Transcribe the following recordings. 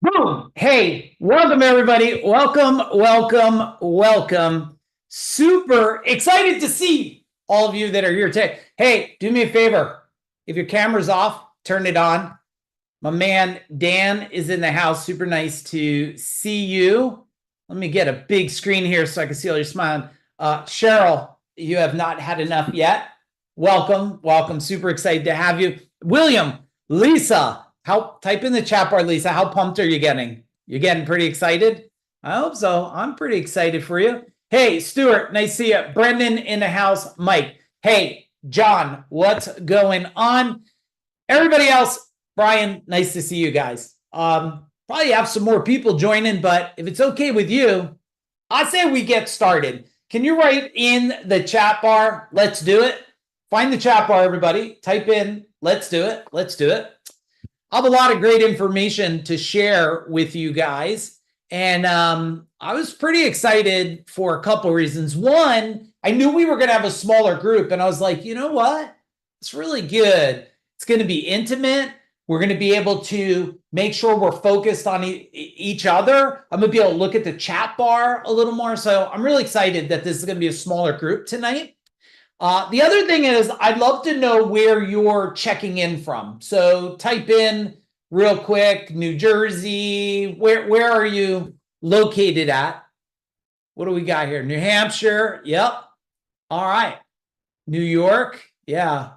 Boom. Hey, welcome everybody. Welcome. Super excited to see all of you that are here today. Hey, do me a favor. If your camera's off, turn it on. My man Dan is in the house. Super nice to see you. Let me get a big screen here so I can see all your smiling. Cheryl, you have not had enough yet. Welcome. Super excited to have you. William, Lisa, type in the chat bar, Lisa. How pumped are you getting? You're getting pretty excited? I hope so. I'm pretty excited for you. Hey, Stuart, nice to see you. Brendan in the house. Mike. Hey, John, what's going on? Everybody else, Brian, nice to see you guys. Probably have some more people joining, but if it's okay with you, I say we get started. Can you write in the chat bar? Let's do it. Find the chat bar, everybody. Type in, let's do it. I have a lot of great information to share with you guys. And I was pretty excited for a couple reasons. One, I knew we were going to have a smaller group. And I was like, you know what? It's really good. It's going to be intimate. We're going to be able to make sure we're focused on each other. I'm going to be able to look at the chat bar a little more. So I'm really excited that this is going to be a smaller group tonight. The other thing is I'd love to know where you're checking in from. So type in real quick, New Jersey. Where are you located at? What do we got here? New Hampshire. Yep. All right. New York. Yeah.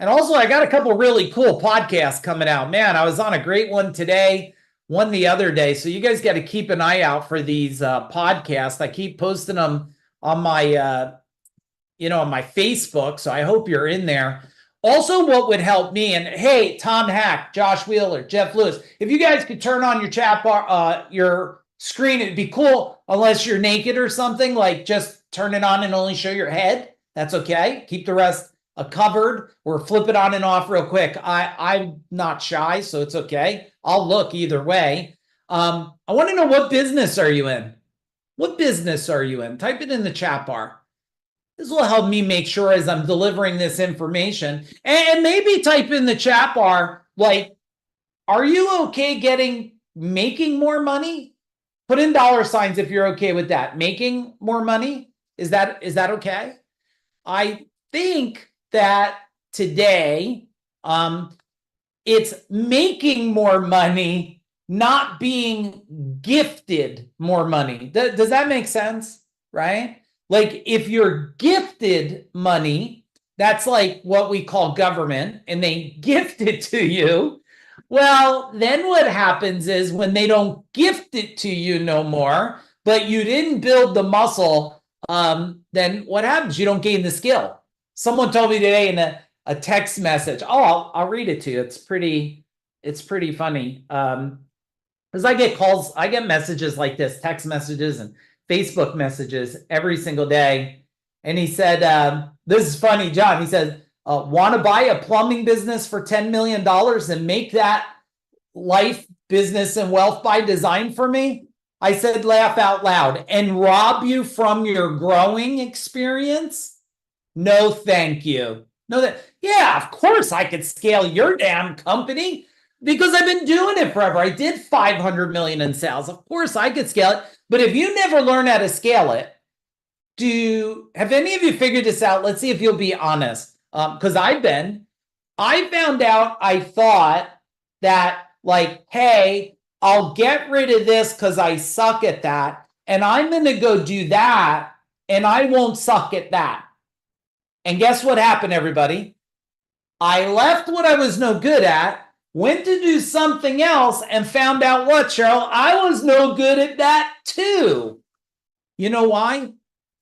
And also I got a couple really cool podcasts coming out. Man, I was on a great one today, one the other day. So you guys got to keep an eye out for these podcasts. I keep posting them on my on my Facebook. So I hope you're in there. Also, what would help me, and hey, Tom Hack, Josh Wheeler, Jeff Lewis, if you guys could turn on your chat bar, your screen, it'd be cool, unless you're naked or something, like just turn it on and only show your head. That's okay. Keep the rest covered, or flip it on and off real quick. I'm not shy, so it's okay. I'll look either way. I want to know, what business are you in? What business are you in? Type it in the chat bar. This will help me make sure as I'm delivering this information. And maybe type in the chat bar, like, are you okay making more money? Put in dollar signs if you're okay with that. Making more money? Is that okay? I think that today, it's making more money, not being gifted more money. Does that make sense? Right? Like, if you're gifted money, that's like what we call government, and they gift it to you. Well, then what happens is, when they don't gift it to you no more, but you didn't build the muscle, then what happens? You don't gain the skill. Someone told me today in a text message. Oh, I'll read it to you. It's pretty funny. Because I get calls, I get messages like this, text messages and Facebook messages every single day. And he said, this is funny, John. He said, want to buy a plumbing business for $10 million and make that life, business, and wealth by design for me? I said, laugh out loud. And rob you from your growing experience? No, thank you. Yeah, of course I could scale your damn company, because I've been doing it forever. I did 500 million in sales. Of course I could scale it. But if you never learn how to scale it, have any of you figured this out? Let's see if you'll be honest. Because I found out, I thought that, like, hey, I'll get rid of this because I suck at that, and I'm going to go do that, and I won't suck at that. And guess what happened, everybody? I left what I was no good at, went to do something else, and found out what, Cheryl? I was no good at that too. You know why?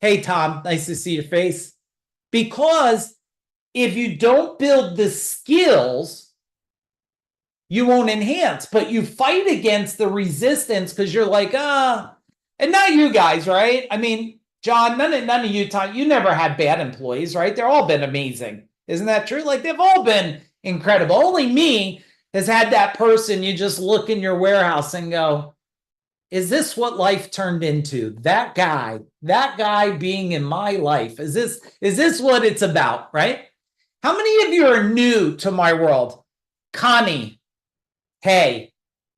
Hey, Tom, nice to see your face. Because if you don't build the skills, you won't enhance, but you fight against the resistance because you're like, and not you guys, right? I mean, John, none of you, Tom, you never had bad employees, right? They've all been amazing. Isn't that true? Like, they've all been incredible. Only me has had that person you just look in your warehouse and go, is this what life turned into? That guy being in my life. Is this what it's about, right? How many of you are new to my world? Connie, hey,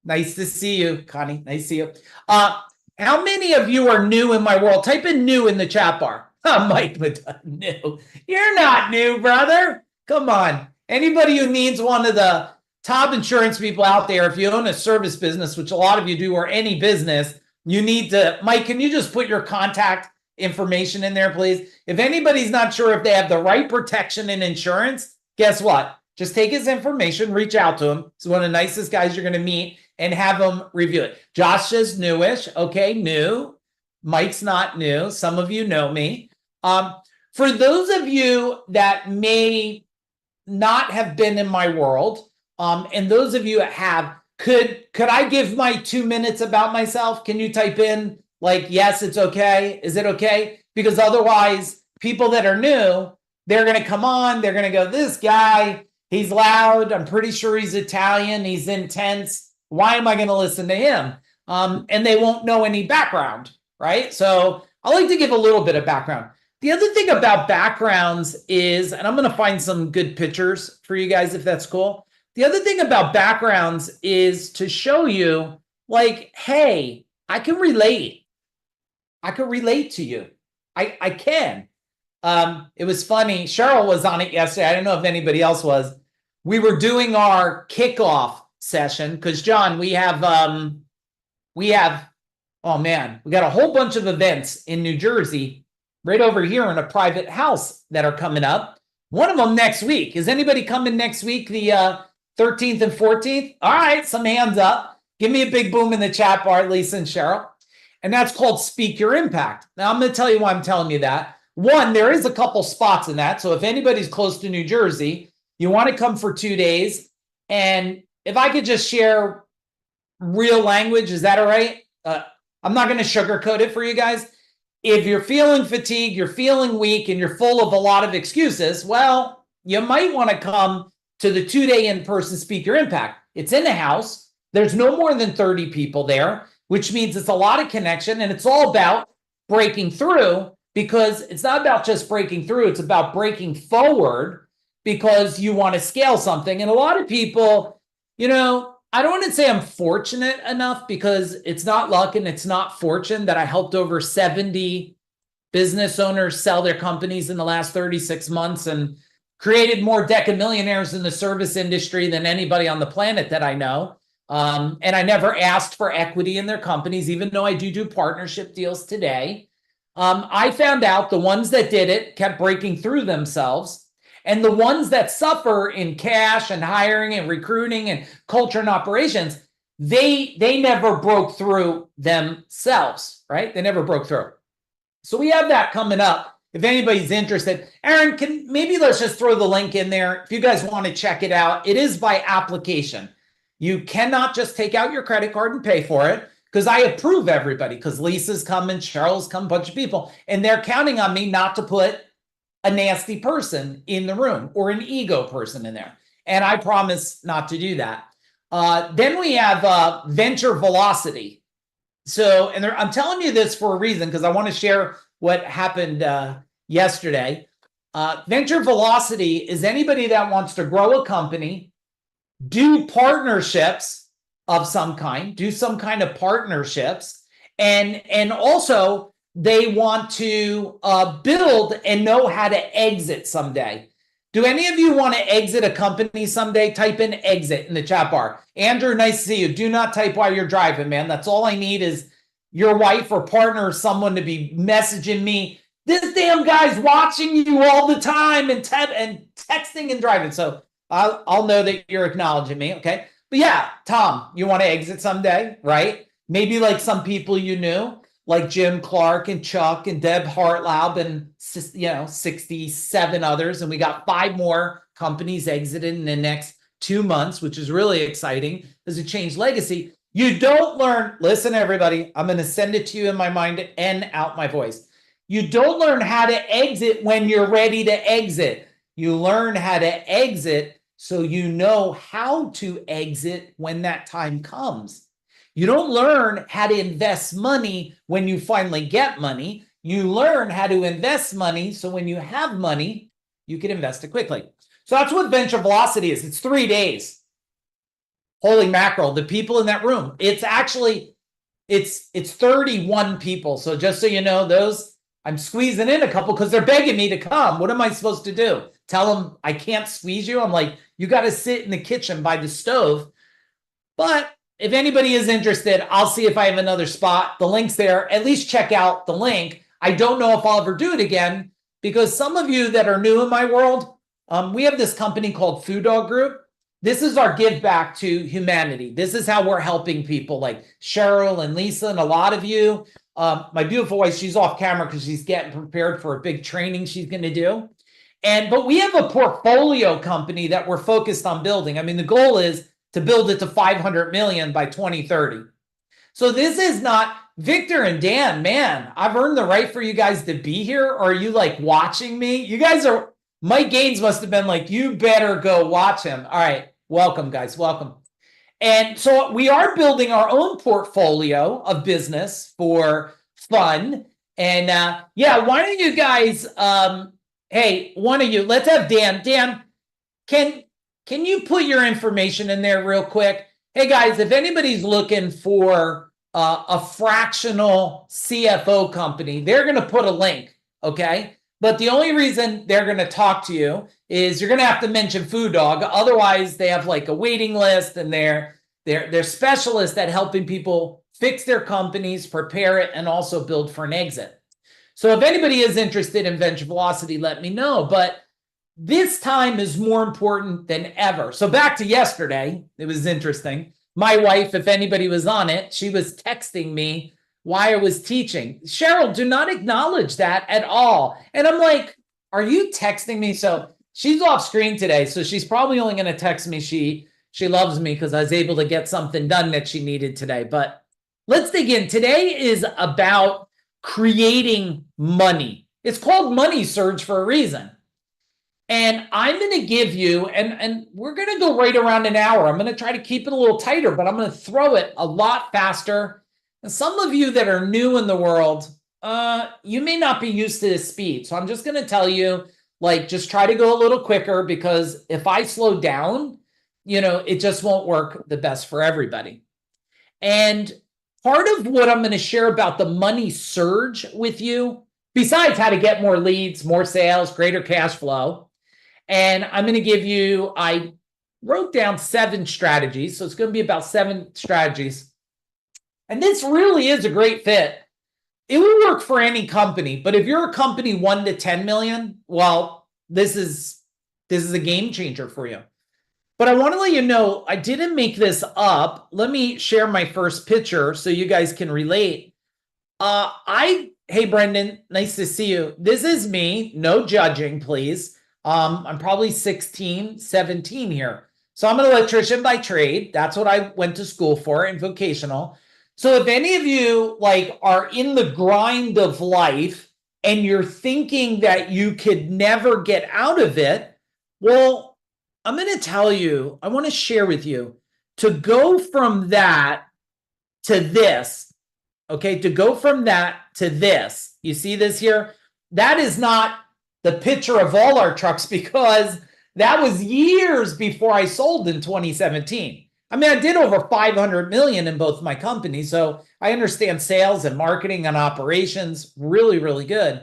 Nice to see you, Connie. Nice to see you. How many of you are new in my world? Type in new in the chat bar. Mike, new. You're not new, brother. Come on. Anybody who needs one of the top insurance people out there, if you own a service business, which a lot of you do, or any business, you need to, Mike, can you just put your contact information in there, please? If anybody's not sure if they have the right protection and insurance, guess what? Just take his information, reach out to him. He's one of the nicest guys you're going to meet, and have him review it. Josh says newish. Okay, new. Mike's not new. Some of you know me. For those of you that may not have been in my world, and those of you that have, could I give my 2 minutes about myself? Can you type in like, yes, it's okay? Is it okay? Because otherwise, people that are new, they're going to come on. They're going to go, this guy, he's loud. I'm pretty sure he's Italian. He's intense. Why am I going to listen to him? And they won't know any background, right? So I like to give a little bit of background. The other thing about backgrounds is, and I'm going to find some good pictures for you guys if that's cool. The other thing about backgrounds is to show you like, hey, I can relate. I can relate to you. I can. It was funny. Cheryl was on it yesterday. I don't know if anybody else was. We were doing our kickoff session because John, we have, oh man, we got a whole bunch of events in New Jersey right over here in a private house that are coming up. One of them next week. Is anybody coming next week, the 13th and 14th? All right, some hands up. Give me a big boom in the chat bar, Lisa and Cheryl. And that's called Speak Your Impact. Now, I'm going to tell you why I'm telling you that. One, there is a couple spots in that. So if anybody's close to New Jersey, you want to come for 2 days. And if I could just share real language, is that all right? I'm not going to sugarcoat it for you guys. If you're feeling fatigued, you're feeling weak, and you're full of a lot of excuses, well, you might want to come to the 2-day in-person Speak Your Impact. It's in the house. There's no more than 30 people there, which means it's a lot of connection, and it's all about breaking through, because it's not about just breaking through. It's about breaking forward because you want to scale something. And a lot of people, you know, I don't want to say I'm fortunate enough, because it's not luck and it's not fortune that I helped over 70 business owners sell their companies in the last 36 months and created more decamillionaires in the service industry than anybody on the planet that I know. And I never asked for equity in their companies, even though I do partnership deals today. I found out the ones that did it kept breaking through themselves. And the ones that suffer in cash and hiring and recruiting and culture and operations, they never broke through themselves, right? They never broke through. So we have that coming up. If anybody's interested, Aaron, let's just throw the link in there. If you guys want to check it out, it is by application. You cannot just take out your credit card and pay for it, because I approve everybody, because Lisa's coming, Cheryl's come, a bunch of people, and they're counting on me not to put a nasty person in the room or an ego person in there. And I promise not to do that. Then we have Venture Velocity. So, and I'm telling you this for a reason, because I want to share what happened yesterday. Venture Velocity is anybody that wants to grow a company, do partnerships of some kind, do some kind of partnerships, and also they want to build and know how to exit someday. Do any of you want to exit a company someday? Type in exit in the chat bar. Andrew, nice to see you. Do not type while you're driving, man. That's all I need is your wife or partner or someone to be messaging me. This damn guy's watching you all the time and texting and driving. So I'll know that you're acknowledging me, okay? But yeah, Tom, you want to exit someday, right? Maybe like some people you knew, like Jim Clark and Chuck and Deb Hartlaub and 67 others. And we got 5 more companies exited in the next 2 months, which is really exciting as a change legacy. You don't learn, listen, everybody, I'm going to send it to you in my mind and out my voice. You don't learn how to exit when you're ready to exit. You learn how to exit so you know how to exit when that time comes. You don't learn how to invest money when you finally get money. You learn how to invest money so when you have money, you can invest it quickly. So that's what Venture Velocity is. It's 3 days. holy mackerel, the people in that room, it's actually, it's 31 people. So just so you know, those, I'm squeezing in a couple because they're begging me to come. What am I supposed to do? Tell them I can't squeeze you? I'm like, you got to sit in the kitchen by the stove. But if anybody is interested, I'll see if I have another spot. The link's there. At least check out the link. I don't know if I'll ever do it again because some of you that are new in my world, we have this company called Food Dog Group. This is our give back to humanity. This is how we're helping people like Cheryl and Lisa and a lot of you. My beautiful wife, she's off camera because she's getting prepared for a big training she's going to do. But we have a portfolio company that we're focused on building. I mean, the goal is to build it to 500 million by 2030. So this is not Victor and Dan, man, I've earned the right for you guys to be here. Or are you like watching me? You guys are, Mike Gaines must have been like, you better go watch him. All right. Welcome, guys. Welcome. And so we are building our own portfolio of business for fun. And yeah, why don't you guys, hey, one of you, let's have Dan. Dan, can you put your information in there real quick? Hey, guys, if anybody's looking for a fractional CFO company, they're going to put a link, okay? But the only reason they're going to talk to you is you're going to have to mention Food Dog. Otherwise, they have like a waiting list, and they're specialists at helping people fix their companies, prepare it, and also build for an exit. So if anybody is interested in Venture Velocity, let me know. But this time is more important than ever. So back to yesterday, it was interesting. My wife, if anybody was on it, she was texting me why I was teaching. Cheryl, do not acknowledge that at all. And I'm like, are you texting me? So she's off screen today. So she's probably only going to text me. She loves me because I was able to get something done that she needed today. But let's dig in. Today is about creating money. It's called Money Surge for a reason. And I'm going to give you, and we're going to go right around an hour. I'm going to try to keep it a little tighter, but I'm going to throw it a lot faster. And some of you that are new in the world, you may not be used to this speed. So I'm just going to tell you, like, just try to go a little quicker, because if I slow down, you know, it just won't work the best for everybody. And part of what I'm going to share about the money surge with you, besides how to get more leads, more sales, greater cash flow, and I'm going to give you, I wrote down 7 strategies. So it's going to be about 7 strategies. And this really is a great fit. It will work for any company, but if you're a company 1 to 10 million, well, this is a game changer for you. But I want to let you know, I didn't make this up. Let me share my first picture so you guys can relate. Hey, Brendan, nice to see you. This is me. No judging, please. I'm probably 16, 17 here. So I'm an electrician by trade. That's what I went to school for, in vocational. So if any of you like are in the grind of life and you're thinking that you could never get out of it, well, I'm going to tell you, I want to share with you, to go from that to this, okay, to go from that to this, you see this here? That is not the picture of all our trucks, because that was years before I sold in 2017. I mean, I did over 500 million in both my companies, so I understand sales and marketing and operations really, really good.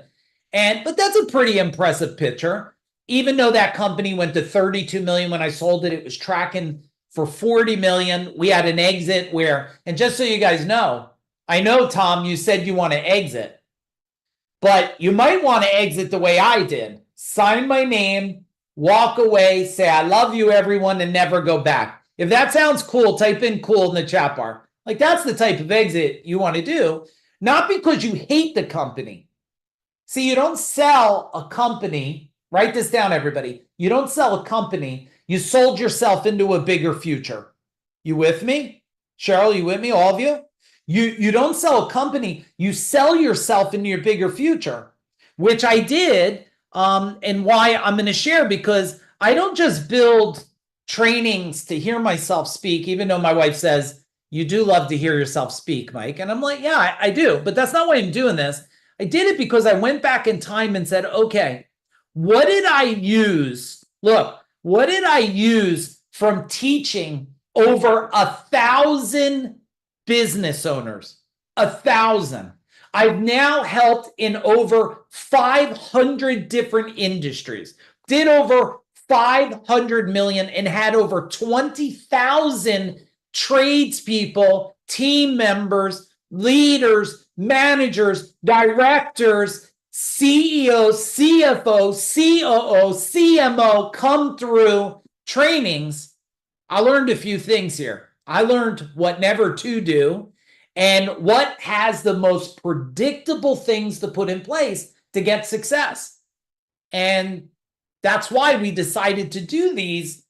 But that's a pretty impressive picture. Even though that company went to 32 million when I sold it, it was tracking for 40 million. We had an exit where, and just so you guys know, I know, Tom, you said you want to exit, but you might want to exit the way I did. Sign my name, walk away, say, I love you, everyone, and never go back. If that sounds cool, type in cool in the chat bar. Like, that's the type of exit you want to do, not because you hate the company. See, you don't sell a company. Write this down, everybody. You don't sell a company. You sold yourself into a bigger future. You with me? Cheryl, you with me? All of you? You don't sell a company. You sell yourself into your bigger future, which I did, and why I'm going to share, because I don't just build trainings to hear myself speak, even though my wife says, you do love to hear yourself speak, Mike. And I'm like, yeah, I do. But that's not why I'm doing this. I did it because I went back in time and said, okay, what did I use? Look, what did I use from teaching over 1,000 business owners. 1,000. I've now helped in over 500 different industries, did over 500 million and had over 20,000 tradespeople, team members, leaders, managers, directors, CEOs, CFO, COO, CMO come through trainings. I learned a few things here. I learned what never to do and what has the most predictable things to put in place to get success. And that's why we decided to do these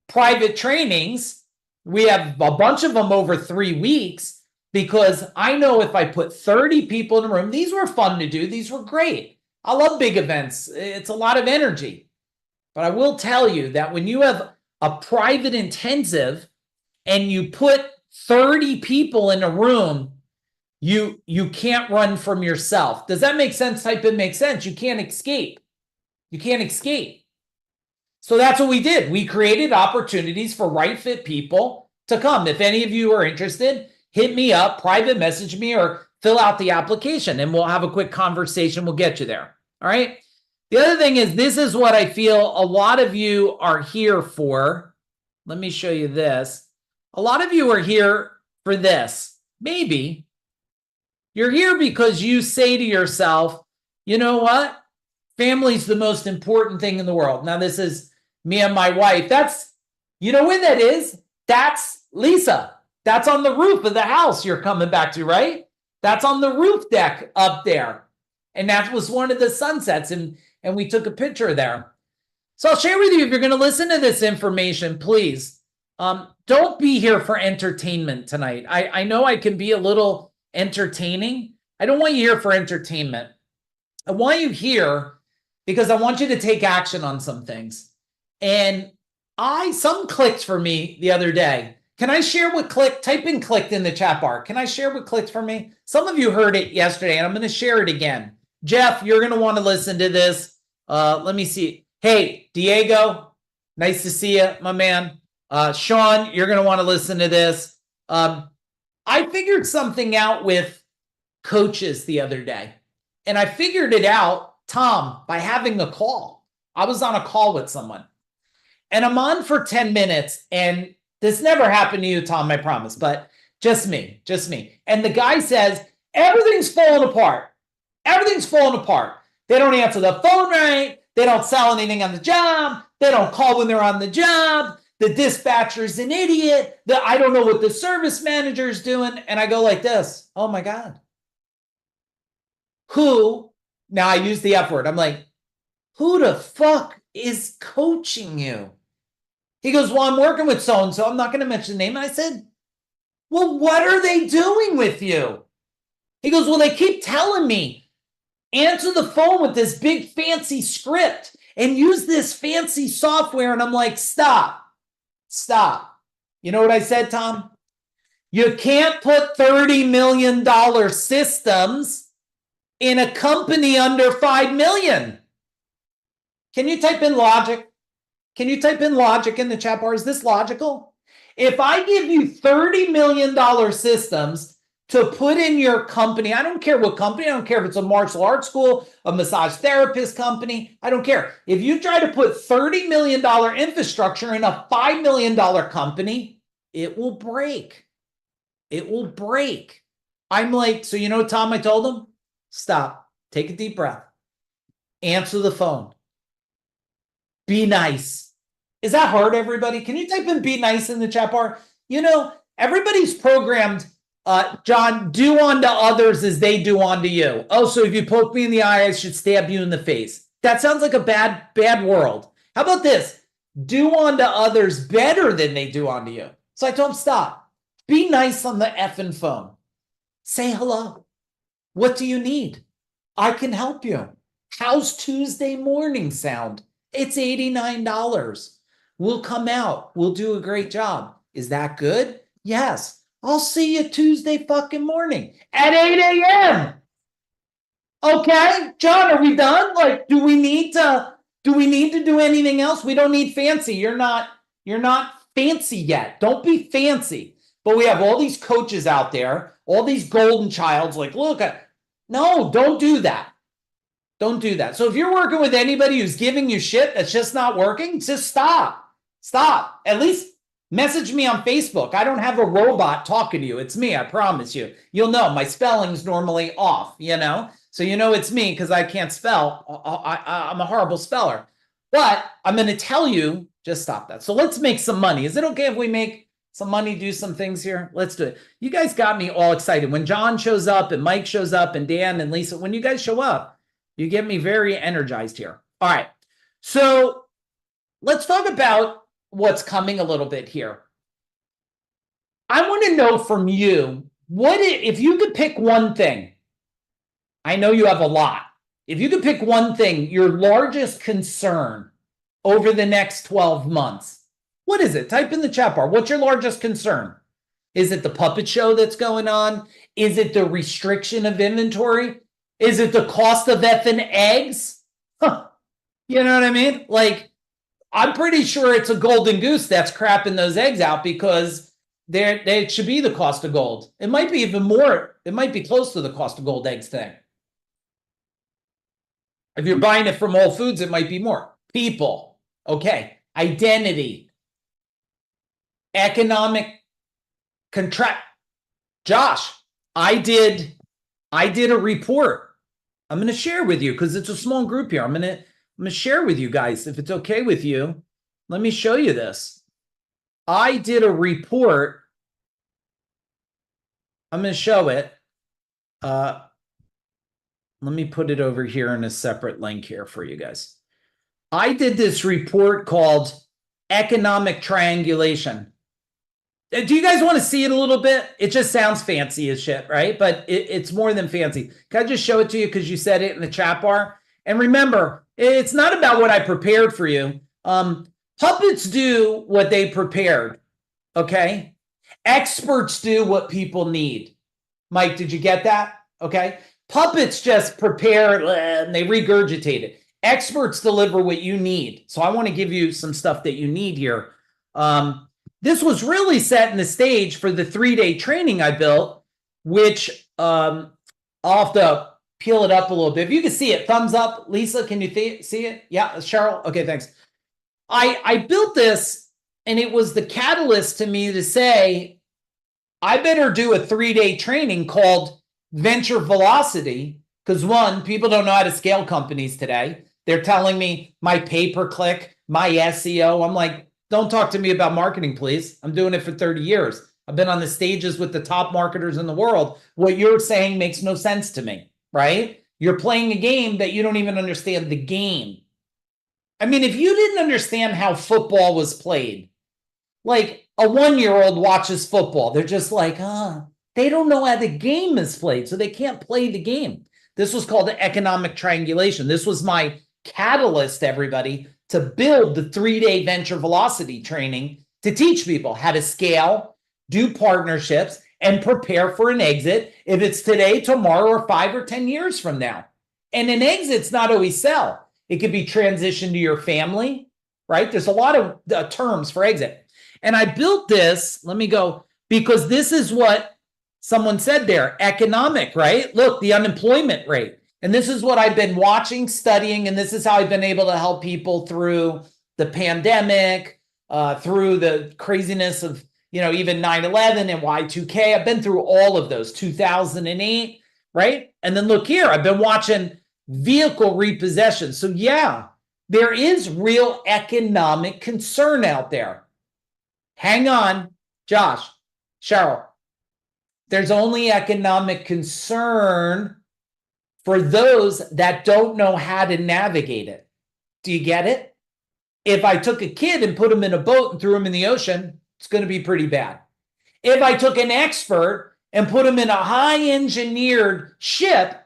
private trainings. We have a bunch of them over 3 weeks because I know if I put 30 people in a room, these were fun to do. These were great. I love big events. It's a lot of energy. But I will tell you that when you have a private intensive and you put 30 people in a room, you can't run from yourself. Does that make sense? Type in makes sense. You can't escape. You can't escape. So that's what we did. We created opportunities for right fit people to come. If any of you are interested, hit me up, private message me, or fill out the application and we'll have a quick conversation. We'll get you there. All right. The other thing is, this is what I feel a lot of you are here for. Let me show you this. A lot of you are here for this. Maybe you're here because you say to yourself, you know what? Family's the most important thing in the world. Now, this is me and my wife. That's, you know when that is? That's Lisa. That's on the roof of the house you're coming back to, right? That's on the roof deck up there. And that was one of the sunsets. And we took a picture there. So I'll share with you, if you're going to listen to this information, please don't be here for entertainment tonight. I know I can be a little entertaining. I don't want you here for entertainment. I want you here because I want you to take action on some things. And some clicked for me the other day. Can I share what clicked? Type in clicked in the chat bar. Can I share what clicked for me? Some of you heard it yesterday and I'm going to share it again. Jeff, you're going to want to listen to this. Let me see. Hey, Diego, nice to see you, my man. Sean, you're going to want to listen to this. I figured something out with coaches the other day. And I figured it out, Tom, by having a call. I was on a call with someone. And I'm on for 10 minutes. And this never happened to you, Tom, I promise. But just me. And the guy says, everything's falling apart. Everything's falling apart. They don't answer the phone right. They don't sell anything on the job. They don't call when they're on the job. The dispatcher's an idiot. I don't know what the service manager's doing. And I go like this. Oh my God. Now I use the F word. I'm like, who the fuck is coaching you? He goes, well, I'm working with so-and-so. I'm not going to mention the name. And I said, well, what are they doing with you? He goes, well, they keep telling me, answer the phone with this big fancy script and use this fancy software. And I'm like, stop. You know what I said, Tom? You can't put $30 million systems in a company under 5 million. Can you type in logic? Can you type in logic in the chat bar? Is this logical? If I give you $30 million systems to put in your company, I don't care what company, I don't care if it's a martial arts school, a massage therapist company, I don't care. If you try to put $30 million infrastructure in a $5 million company, it will break. It will break. I'm like, so you know, Tom, I told him, stop, take a deep breath, answer the phone, be nice. Is that hard, everybody? Can you type in be nice in the chat bar? You know, everybody's programmed, John, do unto others as they do unto you. Oh, so if you poke me in the eye, I should stab you in the face. That sounds like a bad world. How about this? Do unto others better than they do unto you. So I told him, stop. Be nice on the effing phone. Say hello. What do you need? I can help you. How's Tuesday morning sound? It's $89. We'll come out. We'll do a great job. Is that good? Yes. I'll see you Tuesday fucking morning at 8 a.m. Okay, John, are we done? Like, do we need to do anything else? We don't need fancy. You're not fancy yet. Don't be fancy. But we have all these coaches out there, all these golden childs, like, look, no, don't do that. Don't do that. So if you're working with anybody who's giving you shit that's just not working, just stop. Stop. At least message me on Facebook. I don't have a robot talking to you. It's me, I promise you. You'll know my spelling's normally off, So it's me because I can't spell. I'm a horrible speller. But I'm going to tell you, just stop that. So let's make some money. Is it okay if we make some money, do some things here? Let's do it. You guys got me all excited. When John shows up and Mike shows up and Dan and Lisa, when you guys show up, you get me very energized here. All right. So let's talk about what's coming a little bit here. I want to know from you, if you could pick one thing, I know you have a lot. If you could pick one thing, your largest concern over the next 12 months, what is it? Type in the chat bar. What's your largest concern? Is it the puppet show that's going on? Is it the restriction of inventory? Is it the cost of effing eggs? Huh. You know what I mean? Like, I'm pretty sure it's a golden goose that's crapping those eggs out because they should be the cost of gold. It might be even more. It might be close to the cost of gold eggs thing. If you're buying it from Whole Foods, it might be more. People. Okay. Identity. Economic contract. Josh, I did a report. I'm going to share with you because it's a small group here. I'm going to share with you guys if it's okay with you. Let me show you this. I did a report. I'm going to show it. Let me put it over here in a separate link here for you guys. I did this report called Economic Triangulation. Do you guys want to see it a little bit? It just sounds fancy as shit, right? But it's more than fancy. Can I just show it to you because you said it in the chat bar? And remember, it's not about what I prepared for you. Puppets do what they prepared, okay? Experts do what people need. Mike, did you get that? Okay. Puppets just prepare and they regurgitate it. Experts deliver what you need. So I want to give you some stuff that you need here. This was really setting the stage for the 3-day training I built, which I'll have to peel it up a little bit. If you can see it, thumbs up. Lisa, can you see it? Yeah, Cheryl? Okay, thanks. I built this, and it was the catalyst to me to say, I better do a 3-day training called Venture Velocity, because one, people don't know how to scale companies today. They're telling me my pay-per-click, my SEO. I'm like, don't talk to me about marketing, please. I'm doing it for 30 years. I've been on the stages with the top marketers in the world. What you're saying makes no sense to me, right? You're playing a game that you don't even understand the game. I mean, if you didn't understand how football was played, like a 1-year-old watches football, they're just like, they don't know how the game is played, so they can't play the game. This was called economic triangulation. This was my catalyst, everybody, to build the 3-day Venture Velocity training to teach people how to scale, do partnerships, and prepare for an exit if it's today, tomorrow, or 5 or 10 years from now. And an exit's not always sell. It could be transition to your family, right? There's a lot of terms for exit. And I built this, let me go, because this is what someone said there, economic, right? Look, the unemployment rate. And this is what I've been watching, studying, and this is how I've been able to help people through the pandemic, through the craziness of, even 9/11 and Y2K. I've been through all of those, 2008, right? And then look here, I've been watching vehicle repossession. So yeah, there is real economic concern out there. Hang on, Josh, Cheryl. There's only economic concern for those that don't know how to navigate it. Do you get it? If I took a kid and put him in a boat and threw him in the ocean, it's going to be pretty bad. If I took an expert and put him in a high-engineered ship,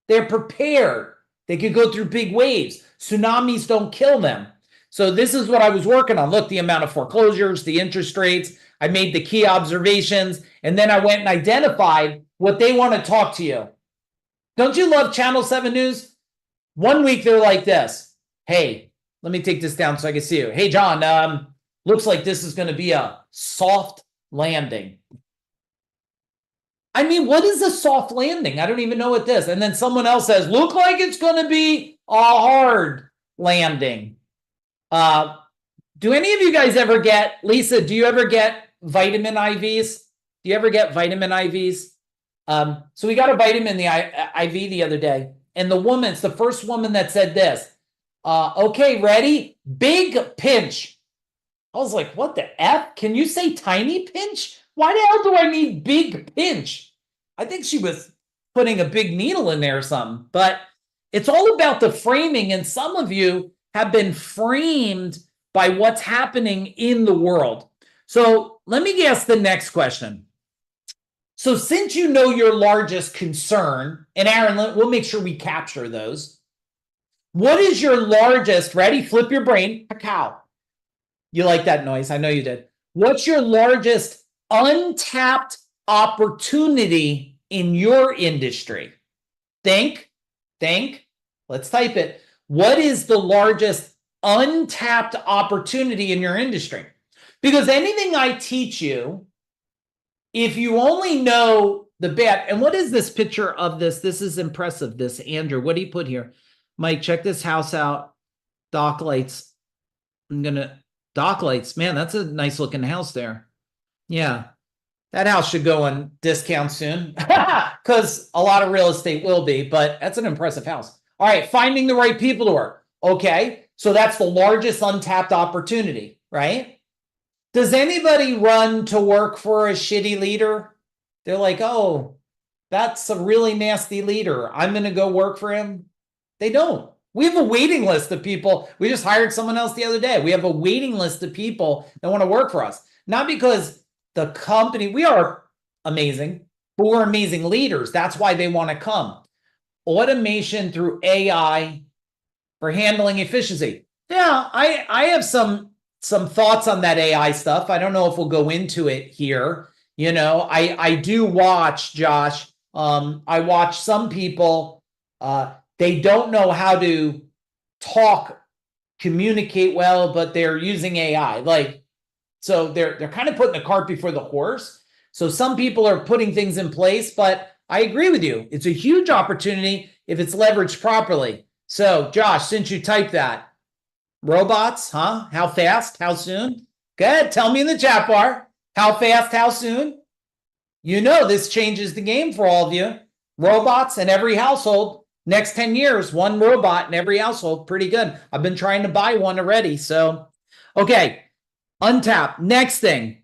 they're prepared. They could go through big waves. Tsunamis don't kill them. So this is what I was working on. Look, the amount of foreclosures, the interest rates. I made the key observations, and then I went and identified what they want to talk to you. Don't you love Channel 7 News? One week they're like this. Hey, let me take this down so I can see you. Hey, John, Looks like this is going to be a soft landing. I mean, what is a soft landing? I don't even know what this. And then someone else says, look like it's going to be a hard landing. Do any of you guys ever get, Lisa, do you ever get vitamin IVs? Do you ever get vitamin IVs? So we got a vitamin IV the other day, and the woman, it's the first woman that said this. Okay, ready? Big pinch. I was like, what the F? Can you say tiny pinch? Why the hell do I need big pinch? I think she was putting a big needle in there or something, but it's all about the framing. And some of you have been framed by what's happening in the world. So let me ask the next question. So since you know your largest concern, and Aaron, we'll make sure we capture those. What is your largest, ready? Flip your brain. Cacao. You like that noise? I know you did. What's your largest untapped opportunity in your industry? Think. Let's type it. What is the largest untapped opportunity in your industry? Because anything I teach you, if you only know the bad, and what is this picture of this? This is impressive. This, Andrew, what do you put here? Mike, check this house out. Dock lights. Dock lights, man, that's a nice looking house there. Yeah, that house should go on discount soon because a lot of real estate will be, but that's an impressive house. All right, finding the right people to work. Okay, so that's the largest untapped opportunity, right? Does anybody run to work for a shitty leader? They're like, oh, that's a really nasty leader. I'm going to go work for him. They don't. We have a waiting list of people. We just hired someone else the other day. We have a waiting list of people that want to work for us. Not because the company, we are amazing, but we're amazing leaders. That's why they want to come. Automation through AI for handling efficiency. Yeah, I have some thoughts on that AI stuff. I don't know if we'll go into it here. You know, I do watch, Josh. I watch some people, they don't know how to talk, communicate well, but they're using AI. Like, so they're kind of putting the cart before the horse. So some people are putting things in place, but I agree with you. It's a huge opportunity if it's leveraged properly. So Josh, since you typed that, robots, huh? How fast? How soon? Go ahead, tell me in the chat bar. How fast? How soon? You know this changes the game for all of you. Robots in every household. Next 10 years, one robot in every household. Pretty good. I've been trying to buy one already. So, okay. Untap. Next thing.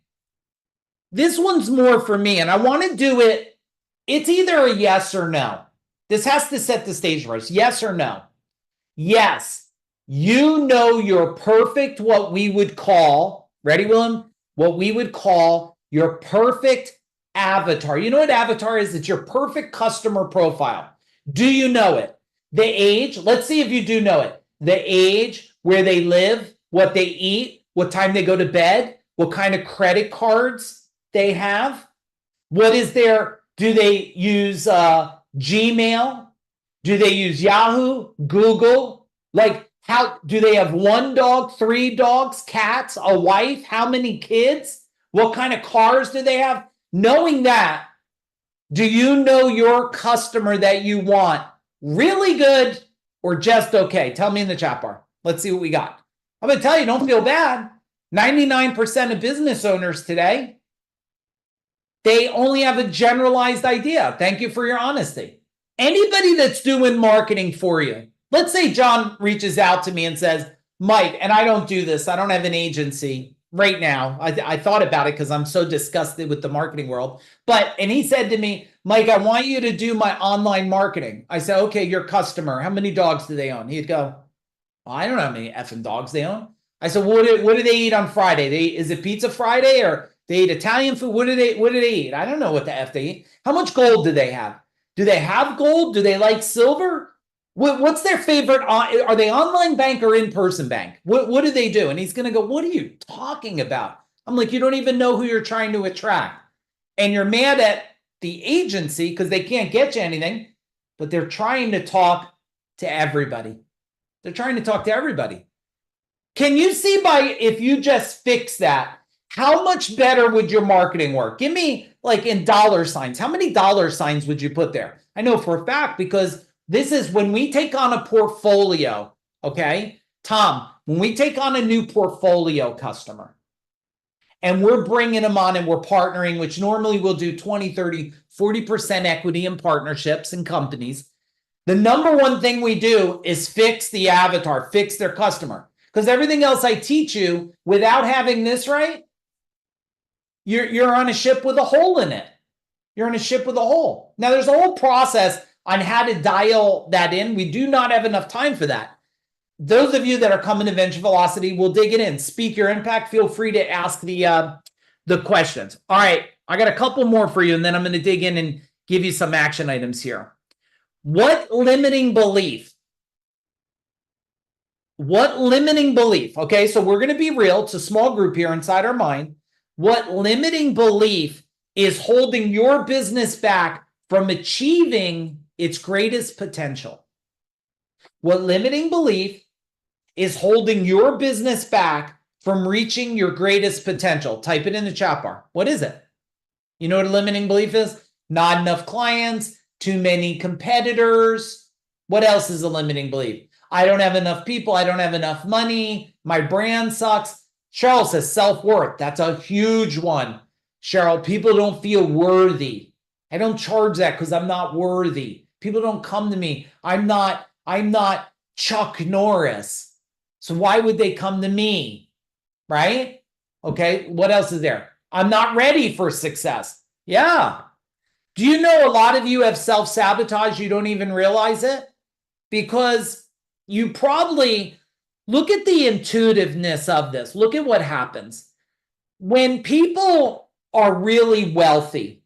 This one's more for me, and I want to do it. It's either a yes or no. This has to set the stage for us. Yes or no? Yes. You know you're perfect, what we would call, ready, Willem? What we would call your perfect avatar. You know what avatar is? It's your perfect customer profile. Do you know it? The age, let's see if you do know it. The age, where they live, what they eat, what time they go to bed, what kind of credit cards they have. What is their, do they use Gmail? Do they use Yahoo, Google? Like, how do they have 1 dog, 3 dogs, cats, a wife? How many kids? What kind of cars do they have? Knowing that, do you know your customer that you want really good or just okay? Tell me in the chat bar. Let's see what we got. I'm going to tell you, don't feel bad. 99% of business owners today, they only have a generalized idea. Thank you for your honesty. Anybody that's doing marketing for you, let's say John reaches out to me and says, Mike, and I don't do this. I don't have an agency right now. I thought about it because I'm so disgusted with the marketing world. And he said to me, Mike, I want you to do my online marketing. I said, okay, your customer, how many dogs do they own? He'd go, well, I don't know how many effing dogs they own. I said, what do they eat on Friday? Is it Pizza Friday or they eat Italian food? What do they eat? I don't know what the F they eat. How much gold do they have? Do they have gold? Do they like silver? What's their favorite? Are they online bank or in-person bank? What do they do? And he's going to go, what are you talking about? I'm like, you don't even know who you're trying to attract. And you're mad at the agency because they can't get you anything, but they're trying to talk to everybody. They're trying to talk to everybody. Can you see if you just fix that, how much better would your marketing work? Give me like in dollar signs. How many dollar signs would you put there? I know for a fact because this is when we take on a portfolio, okay? Tom, when we take on a new portfolio customer and we're bringing them on and we're partnering, which normally we'll do 20, 30, 40% equity in partnerships and companies. The number one thing we do is fix the avatar, fix their customer. Because everything else I teach you, without having this right, you're on a ship with a hole in it. You're on a ship with a hole. Now, there's a whole process on how to dial that in. We do not have enough time for that. Those of you that are coming to Venture Velocity will dig it in. Speak your impact. Feel free to ask the questions. All right, I got a couple more for you, and then I'm going to dig in and give you some action items here. What limiting belief? What limiting belief? Okay, so we're going to be real. It's a small group here inside our mind. What limiting belief is holding your business back from achieving its greatest potential? What limiting belief is holding your business back from reaching your greatest potential? Type it in the chat bar. What is it? You know what a limiting belief is? Not enough clients, too many competitors. What else is a limiting belief? I don't have enough people. I don't have enough money. My brand sucks. Cheryl says self-worth. That's a huge one. Cheryl, people don't feel worthy. I don't charge that because I'm not worthy. People don't come to me. I'm not Chuck Norris. So why would they come to me? Right? Okay. What else is there? I'm not ready for success. Yeah. Do you know a lot of you have self-sabotage? You don't even realize it because you probably look at the intuitiveness of this. Look at what happens. When people are really wealthy,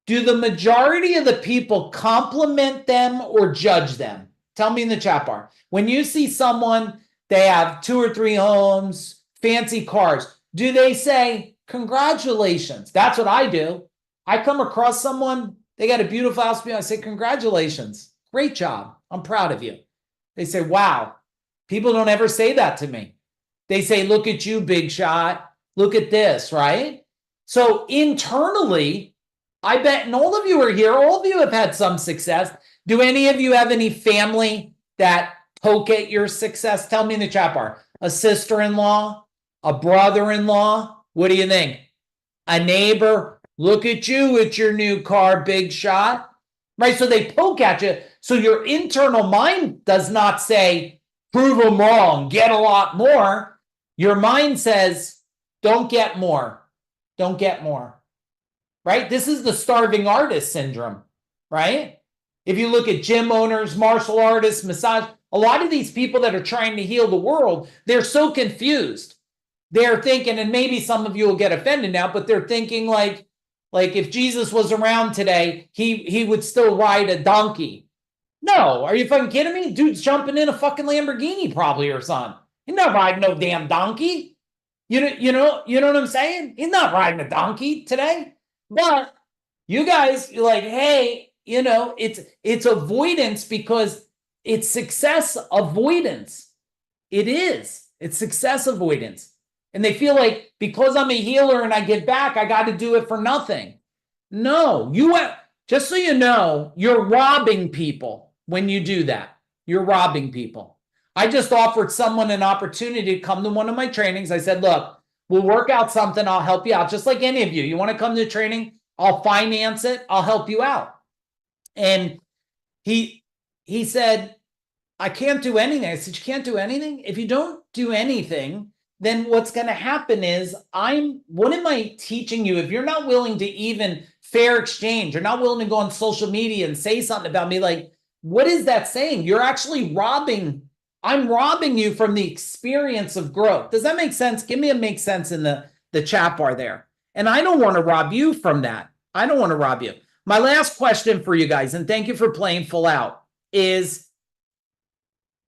do the majority of the people compliment them or judge them? Tell me in the chat bar. When you see someone, they have 2 or 3 homes, fancy cars, do they say, congratulations? That's what I do. I come across someone, they got a beautiful house, I say, congratulations. Great job. I'm proud of you. They say, wow, people don't ever say that to me. They say, look at you, big shot. Look at this, right? So internally, I bet, and all of you are here, all of you have had some success. Do any of you have any family that poke at your success? Tell me in the chat bar. A sister-in-law, a brother-in-law. What do you think? A neighbor? Look at you with your new car, big shot. Right? So they poke at you. So your internal mind does not say, prove them wrong, get a lot more. Your mind says, don't get more. Don't get more. Right? This is the starving artist syndrome, right? If you look at gym owners, martial artists, massage, a lot of these people that are trying to heal the world, they're so confused. They're thinking, and maybe some of you will get offended now, but they're thinking like if Jesus was around today, he would still ride a donkey. No, are you fucking kidding me? Dude's jumping in a fucking Lamborghini probably or something. He's not riding no damn donkey. You know what I'm saying? He's not riding a donkey today. But you guys, you're like, hey, it's avoidance because it's success avoidance. It is. It's success avoidance. And they feel like because I'm a healer and I give back, I got to do it for nothing. No, just so you know, you're robbing people when you do that. You're robbing people. I just offered someone an opportunity to come to one of my trainings. I said, look, we'll work out something. I'll help you out. Just like any of you. You want to come to training? I'll finance it. I'll help you out. And he said, I can't do anything. I said, you can't do anything? If you don't do anything, then what's going to happen is what am I teaching you? If you're not willing to even fair exchange, you're not willing to go on social media and say something about me, like, what is that saying? You're actually I'm robbing you from the experience of growth. Does that make sense? Give me a make sense in the chat bar there. And I don't want to rob you from that. I don't want to rob you. My last question for you guys, and thank you for playing full out, is,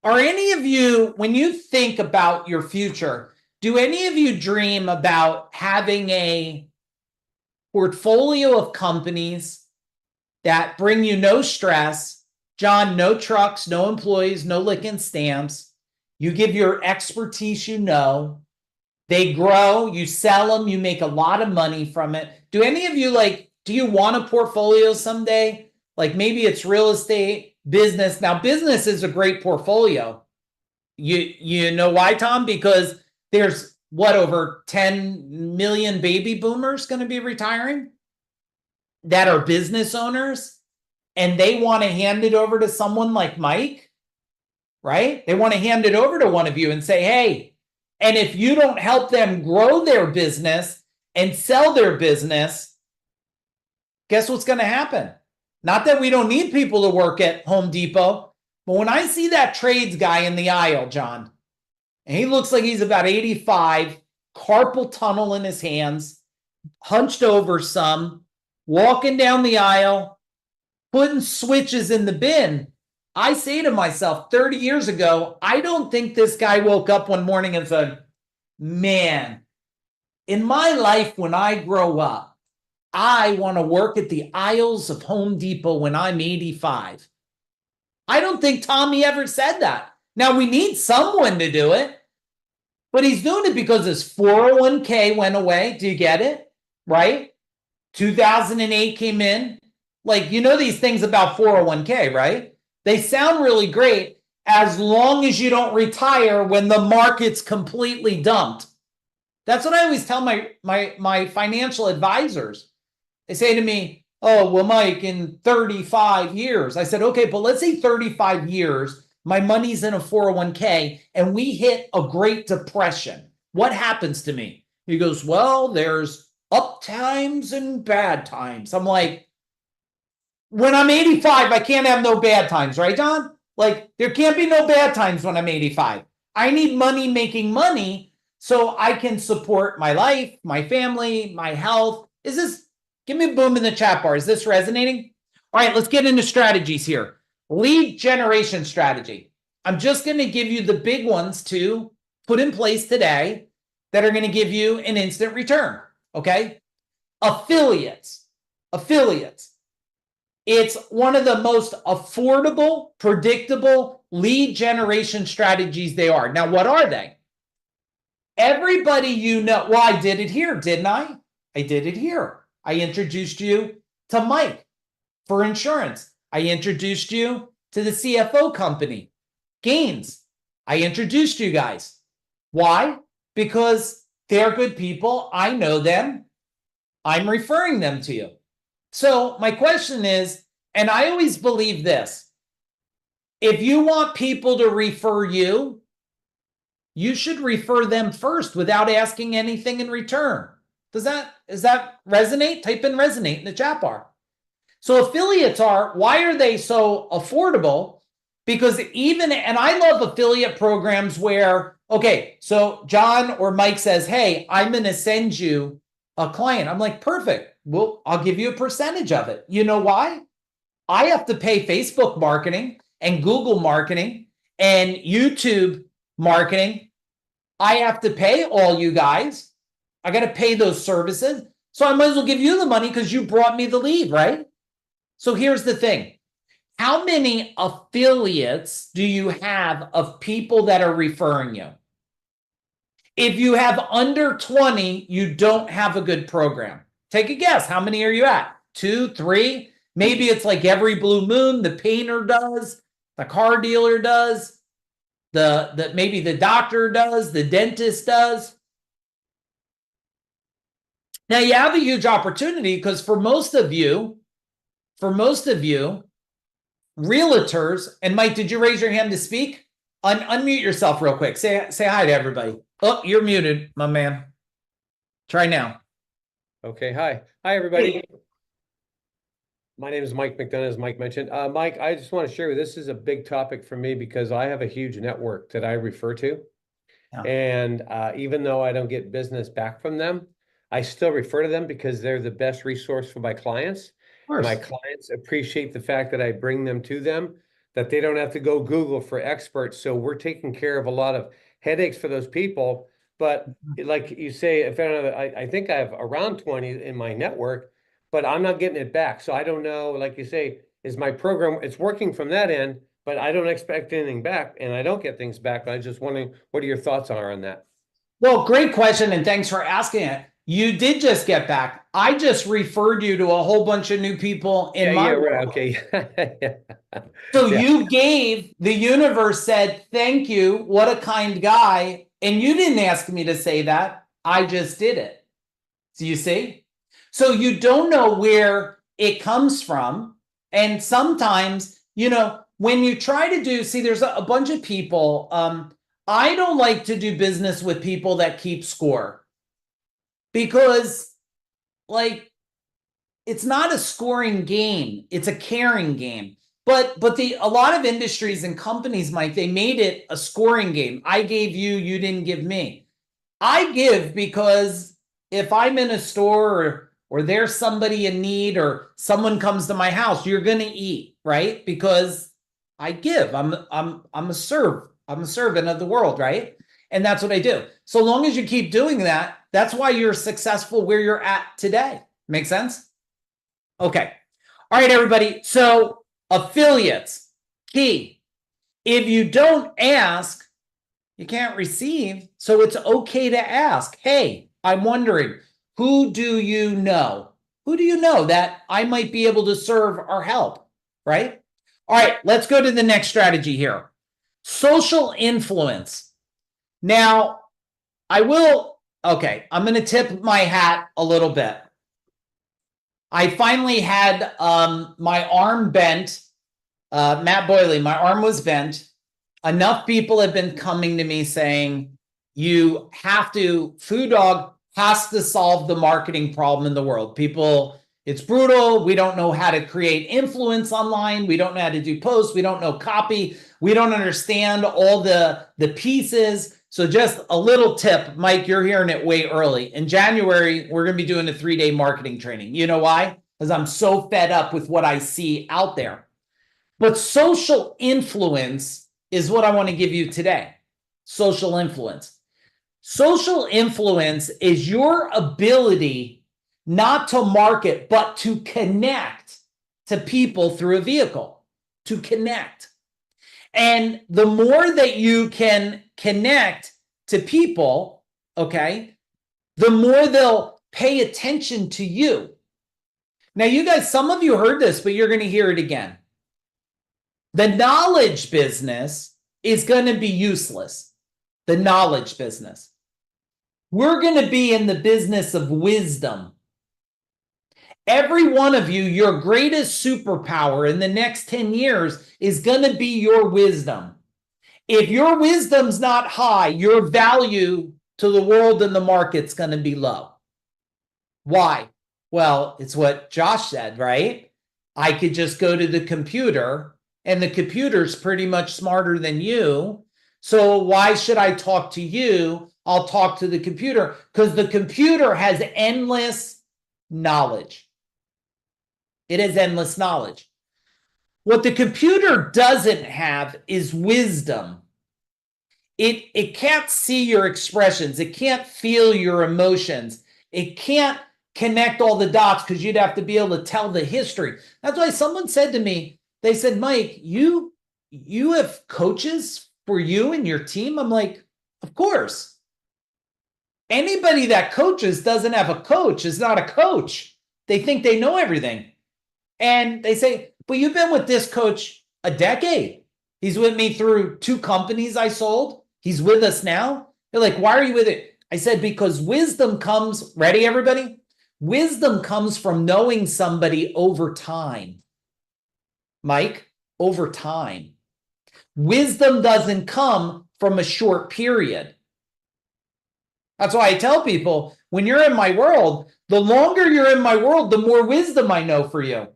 are any of you, when you think about your future, do any of you dream about having a portfolio of companies that bring you no stress? John, no trucks, no employees, no licking stamps. You give your expertise, they grow, you sell them, you make a lot of money from it. Do any of you do you want a portfolio someday? Like maybe it's real estate, business. Now, business is a great portfolio. You know why, Tom? Because there's over 10 million baby boomers going to be retiring that are business owners, and they want to hand it over to someone like Mike, right? They want to hand it over to one of you and say, hey, and if you don't help them grow their business and sell their business, guess what's going to happen? Not that we don't need people to work at Home Depot, but when I see that trades guy in the aisle, John, and he looks like he's about 85, carpal tunnel in his hands, hunched over some, walking down the aisle, putting switches in the bin, I say to myself 30 years ago, I don't think this guy woke up one morning and said, man, in my life when I grow up, I want to work at the aisles of Home Depot when I'm 85. I don't think Tommy ever said that. Now, we need someone to do it, but he's doing it because his 401k went away. Do you get it? Right? 2008 came in. These things about 401k, right? They sound really great as long as you don't retire when the market's completely dumped. That's what I always tell my financial advisors. They say to me, oh, well, Mike, in 35 years. I said, okay, but let's say 35 years, my money's in a 401k and we hit a Great Depression. What happens to me? He goes, well, there's up times and bad times. I'm like, when I'm 85, I can't have no bad times, right, John? There can't be no bad times when I'm 85. I need money making money so I can support my life, my family, my health. Give me a boom in the chat bar. Is this resonating? All right, let's get into strategies here. Lead generation strategy. I'm just going to give you the big ones to put in place today that are going to give you an instant return, okay? Affiliates. It's one of the most affordable, predictable lead generation strategies they are. Now, what are they? Everybody well, I did it here, didn't I? I did it here. I introduced you to Mike for insurance. I introduced you to the CFO company, Gaines. I introduced you guys. Why? Because they're good people. I know them. I'm referring them to you. So my question is, and I always believe this, if you want people to refer you, you should refer them first without asking anything in return. Does that resonate? Type in resonate in the chat bar. So affiliates why are they so affordable? Because and I love affiliate programs where, okay, so John or Mike says, hey, I'm going to send you a client. I'm like, perfect. Well, I'll give you a percentage of it. You know why? I have to pay Facebook marketing and Google marketing and YouTube marketing. I have to pay all you guys. I got to pay those services. So I might as well give you the money because you brought me the lead, right? So here's the thing. How many affiliates do you have of people that are referring you? If you have under 20, you don't have a good program. Take a guess. How many are you at? 2, 3? Maybe it's like every blue moon, the painter does, the car dealer does, maybe the doctor does, the dentist does. Now you have a huge opportunity because for most of you, realtors, and Mike, did you raise your hand to speak? Unmute yourself real quick. Say hi to everybody. Oh, you're muted, my man. Try now. Okay, hi. Hi, everybody. Hey. My name is Mike McDonough, as Mike mentioned. Mike, I just want to share with you, this is a big topic for me because I have a huge network that I refer to. Yeah. And even though I don't get business back from them, I still refer to them because they're the best resource for my clients. My clients appreciate the fact that I bring them to them, that they don't have to go Google for experts. So we're taking care of a lot of headaches for those people. But like you say, if I think I have around 20 in my network, but I'm not getting it back. So I don't know, like you say, is my program, it's working from that end, but I don't expect anything back and I don't get things back. I was just wondering what your thoughts are on that. Well, great question, and thanks for asking it. You did just get back. I just referred you to a whole bunch of new people in my world. Okay. So Yeah. you gave, the universe said, thank you, what a kind guy. And you didn't ask me to say that. I just did it. So you see? So you don't know where it comes from. And sometimes, when you try to do, see, there's a bunch of people. I don't like to do business with people that keep score because, like, it's not a scoring game, it's a caring game. But a lot of industries and companies, Mike, they made it a scoring game. I gave you, you didn't give me. I give because if I'm in a store or there's somebody in need or someone comes to my house, you're going to eat, right? Because I give. I'm a servant of the world, right? And that's what I do. So long as you keep doing that, that's why you're successful where you're at today. Make sense? Okay. All right, everybody. So affiliates, key. If you don't ask, you can't receive. So it's okay to ask. Hey, I'm wondering, who do you know? Who do you know that I might be able to serve or help, right? All right, let's go to the next strategy here. Social influence. Now, I'm going to tip my hat a little bit. I finally had my arm bent. Matt Boyle, my arm was bent. Enough people have been coming to me saying, Food Dog has to solve the marketing problem in the world. People, it's brutal. We don't know how to create influence online. We don't know how to do posts. We don't know copy. We don't understand all the pieces. So just a little tip, Mike, you're hearing it way early. In January, we're going to be doing a 3-day marketing training. You know why? Because I'm so fed up with what I see out there. But social influence is what I want to give you today. Social influence. Social influence is your ability not to market, but to connect to people through a vehicle, to connect. And the more that you can connect to people, okay, the more they'll pay attention to you. Now, you guys, some of you heard this, but you're going to hear it again. The knowledge business is going to be useless. The knowledge business. We're going to be in the business of wisdom. Every one of you, your greatest superpower in the next 10 years is going to be your wisdom. If your wisdom's not high, your value to the world and the market's going to be low. Why? Well, it's what Josh said, right? I could just go to the computer and the computer's pretty much smarter than you. So why should I talk to you? I'll talk to the computer because the computer has endless knowledge. It has endless knowledge. What the computer doesn't have is wisdom. It can't see your expressions. It can't feel your emotions. It can't connect all the dots because you'd have to be able to tell the history. That's why someone said to me, they said, Mike, you have coaches for you and your team? I'm like, of course. Anybody that coaches doesn't have a coach is not a coach. They think they know everything. And they say, but you've been with this coach a decade. He's with me through 2 companies I sold. He's with us now. They're like, why are you with it? I said, because wisdom comes, ready everybody? Wisdom comes from knowing somebody over time. Mike, over time. Wisdom doesn't come from a short period. That's why I tell people, when you're in my world, the longer you're in my world, the more wisdom I know for you.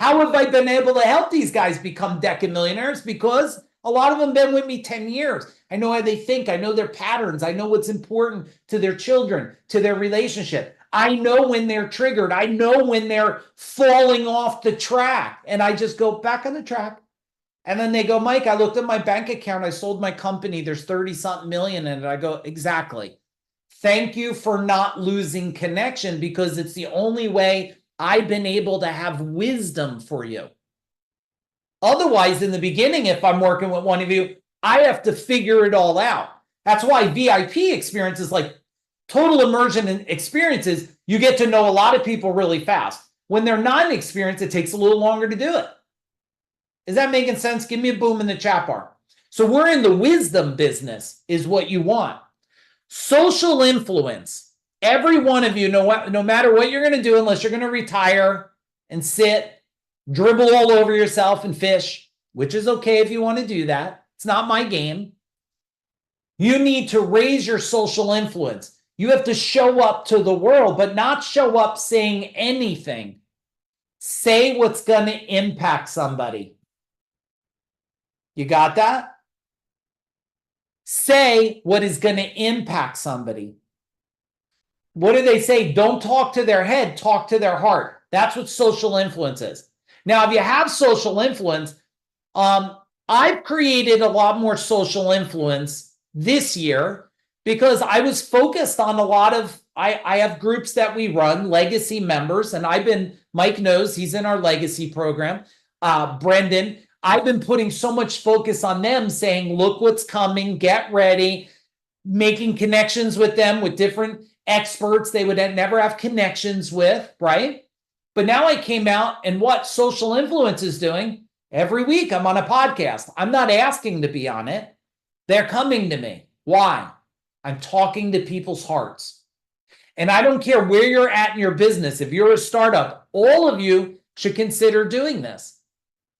How have I been able to help these guys become decamillionaires? Because a lot of them have been with me 10 years. I know how they think. I know their patterns. I know what's important to their children, to their relationship. I know when they're triggered. I know when they're falling off the track. And I just go back on the track. And then they go, Mike, I looked at my bank account. I sold my company. There's 30-something million in it. I go, exactly. Thank you for not losing connection because it's the only way I've been able to have wisdom for you. Otherwise, in the beginning, if I'm working with one of you, I have to figure it all out. That's why VIP experiences, like total immersion and experiences, you get to know a lot of people really fast. When they're not experienced, it takes a little longer to do it. Is that making sense? Give me a boom in the chat bar. So we're in the wisdom business is what you want. Social influence. Every one of you, no matter what you're going to do, unless you're going to retire and sit, dribble all over yourself and fish, which is okay if you want to do that. It's not my game. You need to raise your social influence. You have to show up to the world, but not show up saying anything. Say what's going to impact somebody. You got that? Say what is going to impact somebody. What do they say? Don't talk to their head, talk to their heart. That's what social influence is. Now, if you have social influence, I've created a lot more social influence this year because I was focused on a lot of, I have groups that we run, legacy members, and Mike knows he's in our legacy program. Brendan, I've been putting so much focus on them saying, look what's coming, get ready, making connections with them with different experts they would never have connections with, right? But now I came out and what social influence is doing, every week I'm on a podcast. I'm not asking to be on it. They're coming to me. Why? I'm talking to people's hearts. And I don't care where you're at in your business. If you're a startup, all of you should consider doing this.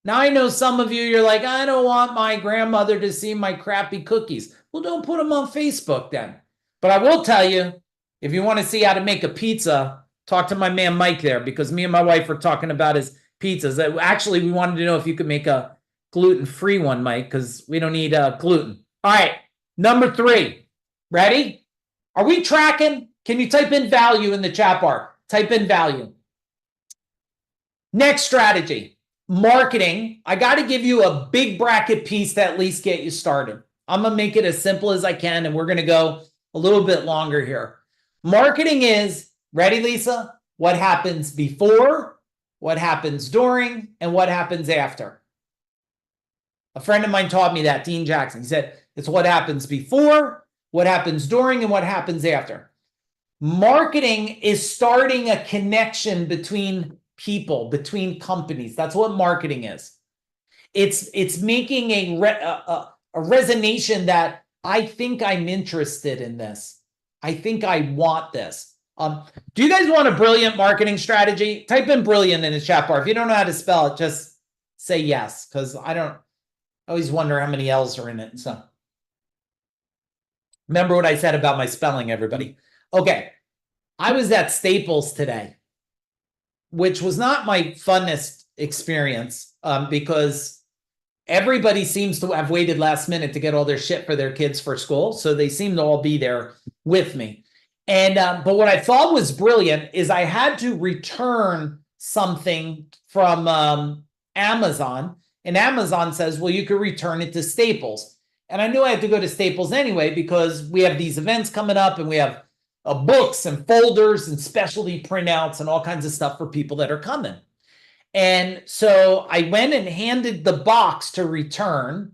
Now I know some of you, you're like, I don't want my grandmother to see my crappy cookies. Well, don't put them on Facebook then. But I will tell you, if you want to see how to make a pizza, talk to my man Mike there, because me and my wife were talking about his pizzas. Actually, we wanted to know if you could make a gluten-free one, Mike, because we don't need gluten. All right, number 3. Ready? Are we tracking? Can you type in value in the chat bar? Type in value. Next strategy, marketing. I got to give you a big bracket piece to at least get you started. I'm going to make it as simple as I can, and we're going to go a little bit longer here. Marketing is, ready, Lisa? What happens before, what happens during, and what happens after. A friend of mine taught me that, Dean Jackson. He said, it's what happens before, what happens during, and what happens after. Marketing is starting a connection between people, between companies. That's what marketing is. It's making a resonation that I think I'm interested in this. I think I want this. Do you guys want a brilliant marketing strategy? Type in brilliant in the chat bar. If you don't know how to spell it, just say yes, because I always wonder how many L's are in it. So remember what I said about my spelling, everybody. Okay. I was at Staples today, which was not my funnest experience because everybody seems to have waited last minute to get all their shit for their kids for school. So they seem to all be there with me. And but what I thought was brilliant is I had to return something from Amazon. And Amazon says, well, you could return it to Staples. And I knew I had to go to Staples anyway because we have these events coming up and we have books and folders and specialty printouts and all kinds of stuff for people that are coming. And so I went and handed the box to return,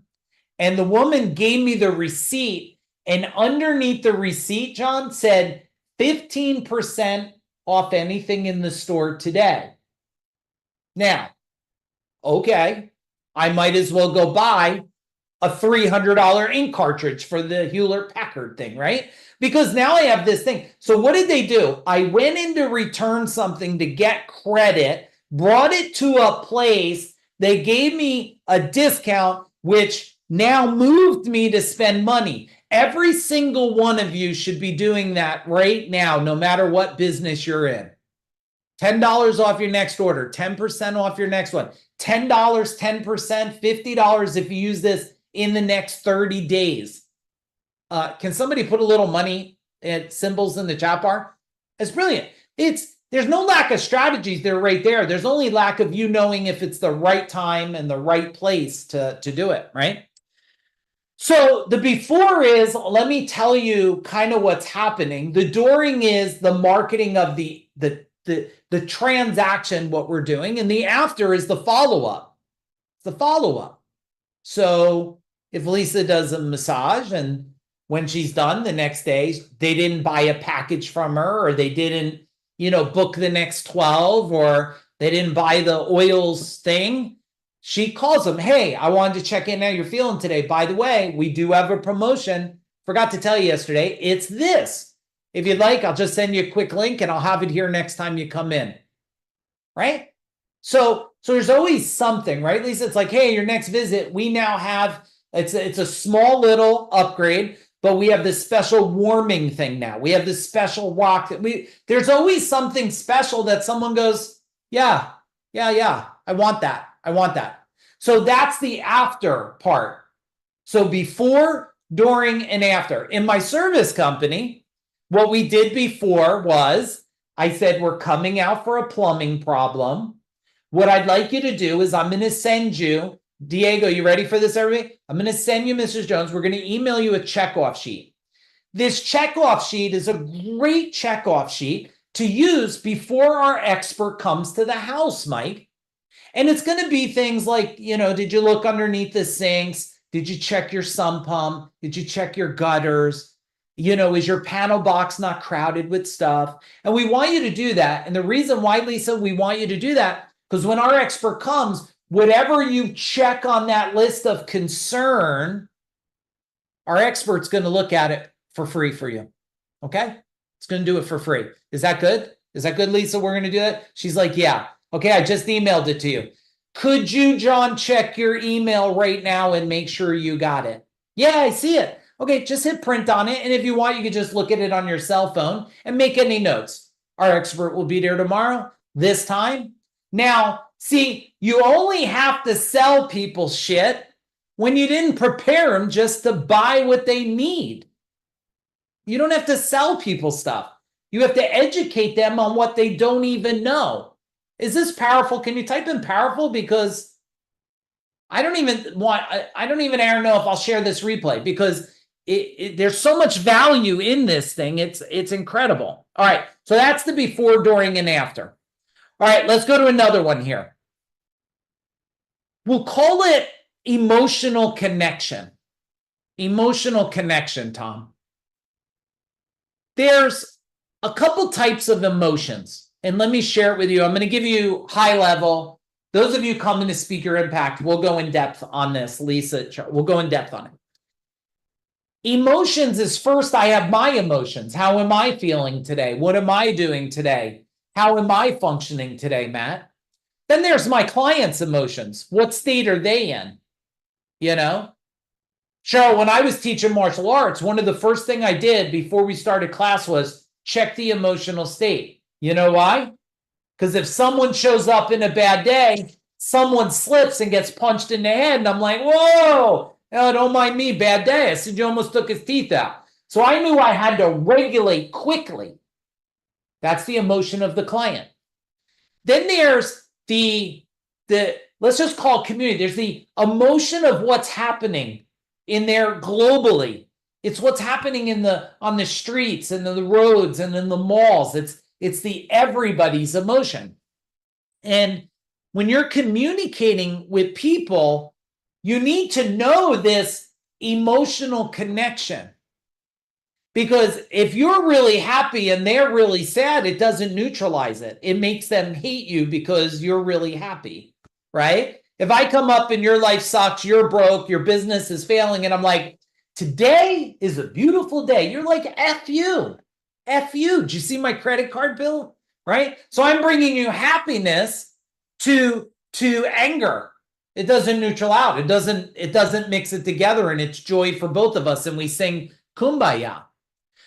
and the woman gave me the receipt, and underneath the receipt, John, said 15% off anything in the store today. Now, okay, I might as well go buy a $300 ink cartridge for the Hewlett-Packard thing, right? Because now I have this thing. So what did they do? I went in to return something to get credit, brought it to a place. They gave me a discount, which now moved me to spend money. Every single one of you should be doing that right now, no matter what business you're in. $10 off your next order, 10% off your next one, $10, 10%, $50 if you use this in the next 30 days. Can somebody put a little money at symbols in the chat bar? It's brilliant. There's no lack of strategies there right there. There's only lack of you knowing if it's the right time and the right place to do it, right? So the before is, let me tell you kind of what's happening. The during is the marketing of the transaction, what we're doing, and the after is the follow-up. the follow-up. So if Lisa does a massage and when she's done the next day, they didn't buy a package from her, or they didn't, book the next 12, or they didn't buy the oils thing, she calls them, hey, I wanted to check in how you're feeling today. By the way, we do have a promotion. Forgot to tell you yesterday. It's this. If you'd like, I'll just send you a quick link and I'll have it here next time you come in. Right? So there's always something, right, Lisa? It's like, hey, your next visit, we now have, it's a small little upgrade, but we have this special warming thing now. We have this special walk that there's always something special that someone goes, yeah, I want that. I want that. So that's the after part. So before, during, and after. In my service company, what we did before was I said, we're coming out for a plumbing problem. What I'd like you to do is I'm going to send you, Diego, you ready for this, everybody? I'm going to send you, Mrs. Jones. We're going to email you a checkoff sheet. This checkoff sheet is a great checkoff sheet to use before our expert comes to the house, Mike. And it's going to be things like, did you look underneath the sinks? Did you check your sump pump? Did you check your gutters? Is your panel box not crowded with stuff? And we want you to do that. And the reason why, Lisa, we want you to do that, because when our expert comes, whatever you check on that list of concern, our expert's going to look at it for free for you. Okay? It's going to do it for free. Is that good? Is that good, Lisa? We're going to do that? She's like, yeah. Okay, I just emailed it to you. Could you, John, check your email right now and make sure you got it? Yeah, I see it. Okay, just hit print on it. And if you want, you can just look at it on your cell phone and make any notes. Our expert will be there tomorrow, this time. Now, see, you only have to sell people shit when you didn't prepare them just to buy what they need. You don't have to sell people stuff. You have to educate them on what they don't even know. Is this powerful? Can you type in powerful? Because I don't even Aaron, know if I'll share this replay, because there's so much value in this thing. It's incredible. All right. So that's the before, during, and after. All right. Let's go to another one here. We'll call it emotional connection. Emotional connection, Tom. There's a couple types of emotions. And let me share it with you. I'm going to give you high level. Those of you coming to Speaker Impact, we'll go in depth on this. Lisa, we'll go in depth on it. Emotions is first, I have my emotions. How am I feeling today? What am I doing today? How am I functioning today, Matt? Then there's my client's emotions. What state are they in? Cheryl, when I was teaching martial arts, one of the first things I did before we started class was check the emotional state. You know why? Because if someone shows up in a bad day, someone slips and gets punched in the head, and I'm like, whoa, don't mind me, bad day. I said, you almost took his teeth out. So I knew I had to regulate quickly. That's the emotion of the client. Then there's the let's just call it community. There's the emotion of what's happening in there globally. It's what's happening on the streets and the roads and in the malls. It's the everybody's emotion. And when you're communicating with people, you need to know this emotional connection. Because if you're really happy and they're really sad, it doesn't neutralize it. It makes them hate you because you're really happy, right? If I come up and your life sucks, you're broke, your business is failing, and I'm like, today is a beautiful day. You're like, F you. F you. Did you see my credit card bill? Right? So I'm bringing you happiness to anger. It doesn't neutral out. It doesn't mix it together, and it's joy for both of us. And we sing Kumbaya.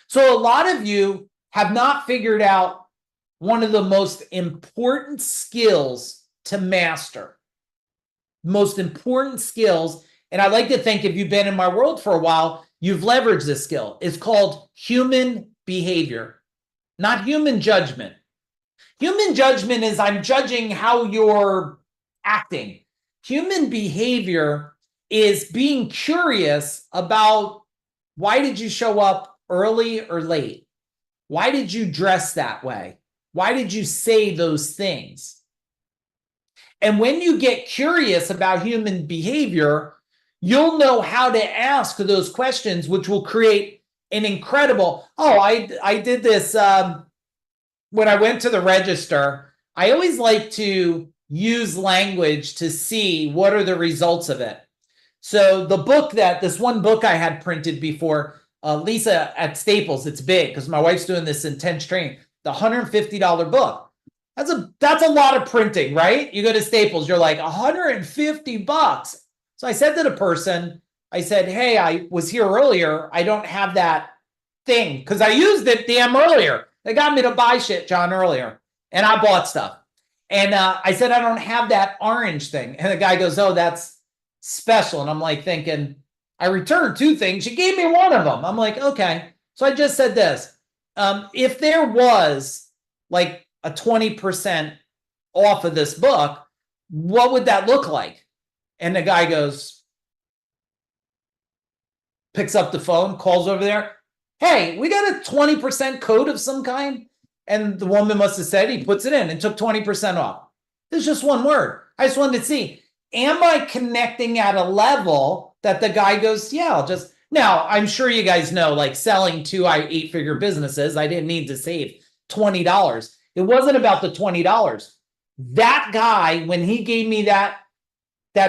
So a lot of you have not figured out one of the most important skills to master. Most important skills. And I like to think if you've been in my world for a while, you've leveraged this skill. It's called human behavior, not human judgment. Human judgment is I'm judging how you're acting. Human behavior is being curious about why did you show up early or late? Why did you dress that way? Why did you say those things? And when you get curious about human behavior, you'll know how to ask those questions, which will create an incredible, I did this when I went to the register. I always like to use language to see what are the results of it. So this one book I had printed before, Lisa at Staples, it's big because my wife's doing this intense training, the $150 book. That's a lot of printing, right? You go to Staples, you're like $150. So I said to the person, I said, hey, I was here earlier. I don't have that thing because I used it damn earlier. They got me to buy shit, John, earlier. And I bought stuff. And I said, I don't have that orange thing. And the guy goes, oh, that's special. And I'm like thinking, I returned 2 things. You gave me one of them. I'm like, okay. So I just said this. If there was like a 20% off of this book, what would that look like? And the guy goes, picks up the phone, calls over there. Hey, we got a 20% code of some kind. And the woman must have said, he puts it in and took 20% off. There's just one word. I just wanted to see, am I connecting at a level that the guy goes, yeah, I'll just, now I'm sure you guys know, like selling 2 8-figure businesses, I didn't need to save $20. It wasn't about the $20. That guy, when he gave me that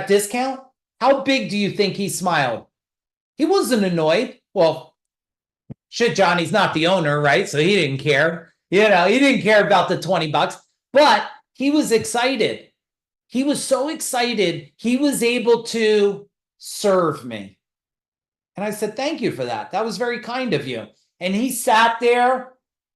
discount, how big do you think he smiled? He wasn't annoyed. Well, shit, John, he's not the owner, right? So he didn't care. He didn't care about the $20, but he was excited. He was so excited, he was able to serve me. And I said, thank you for that. That was very kind of you. And he sat there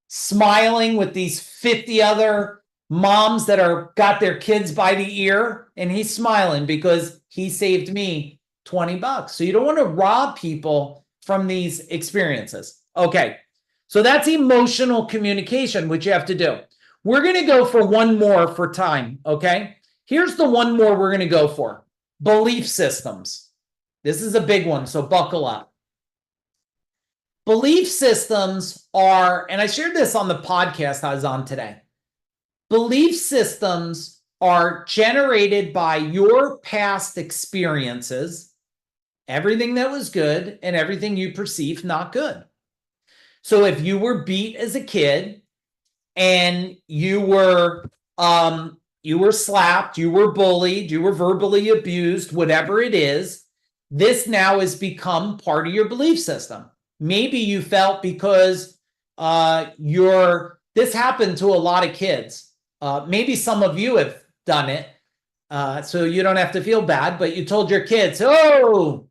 smiling with these 50 other moms that got their kids by the ear. And he's smiling because he saved me $20. So you don't want to rob people from these experiences. Okay. So that's emotional communication, which you have to do. We're going to go for one more for time, okay? Here's the one more we're going to go for. Belief systems. This is a big one, so buckle up. Belief systems are, and I shared this on the podcast I was on today. Belief systems are generated by your past experiences, everything that was good and everything you perceived not good. So if you were beat as a kid and you were slapped, you were bullied, you were verbally abused, whatever it is, this now has become part of your belief system. Maybe you felt because this happened to a lot of kids. Maybe some of you have done it, so you don't have to feel bad, but you told your kids, oh,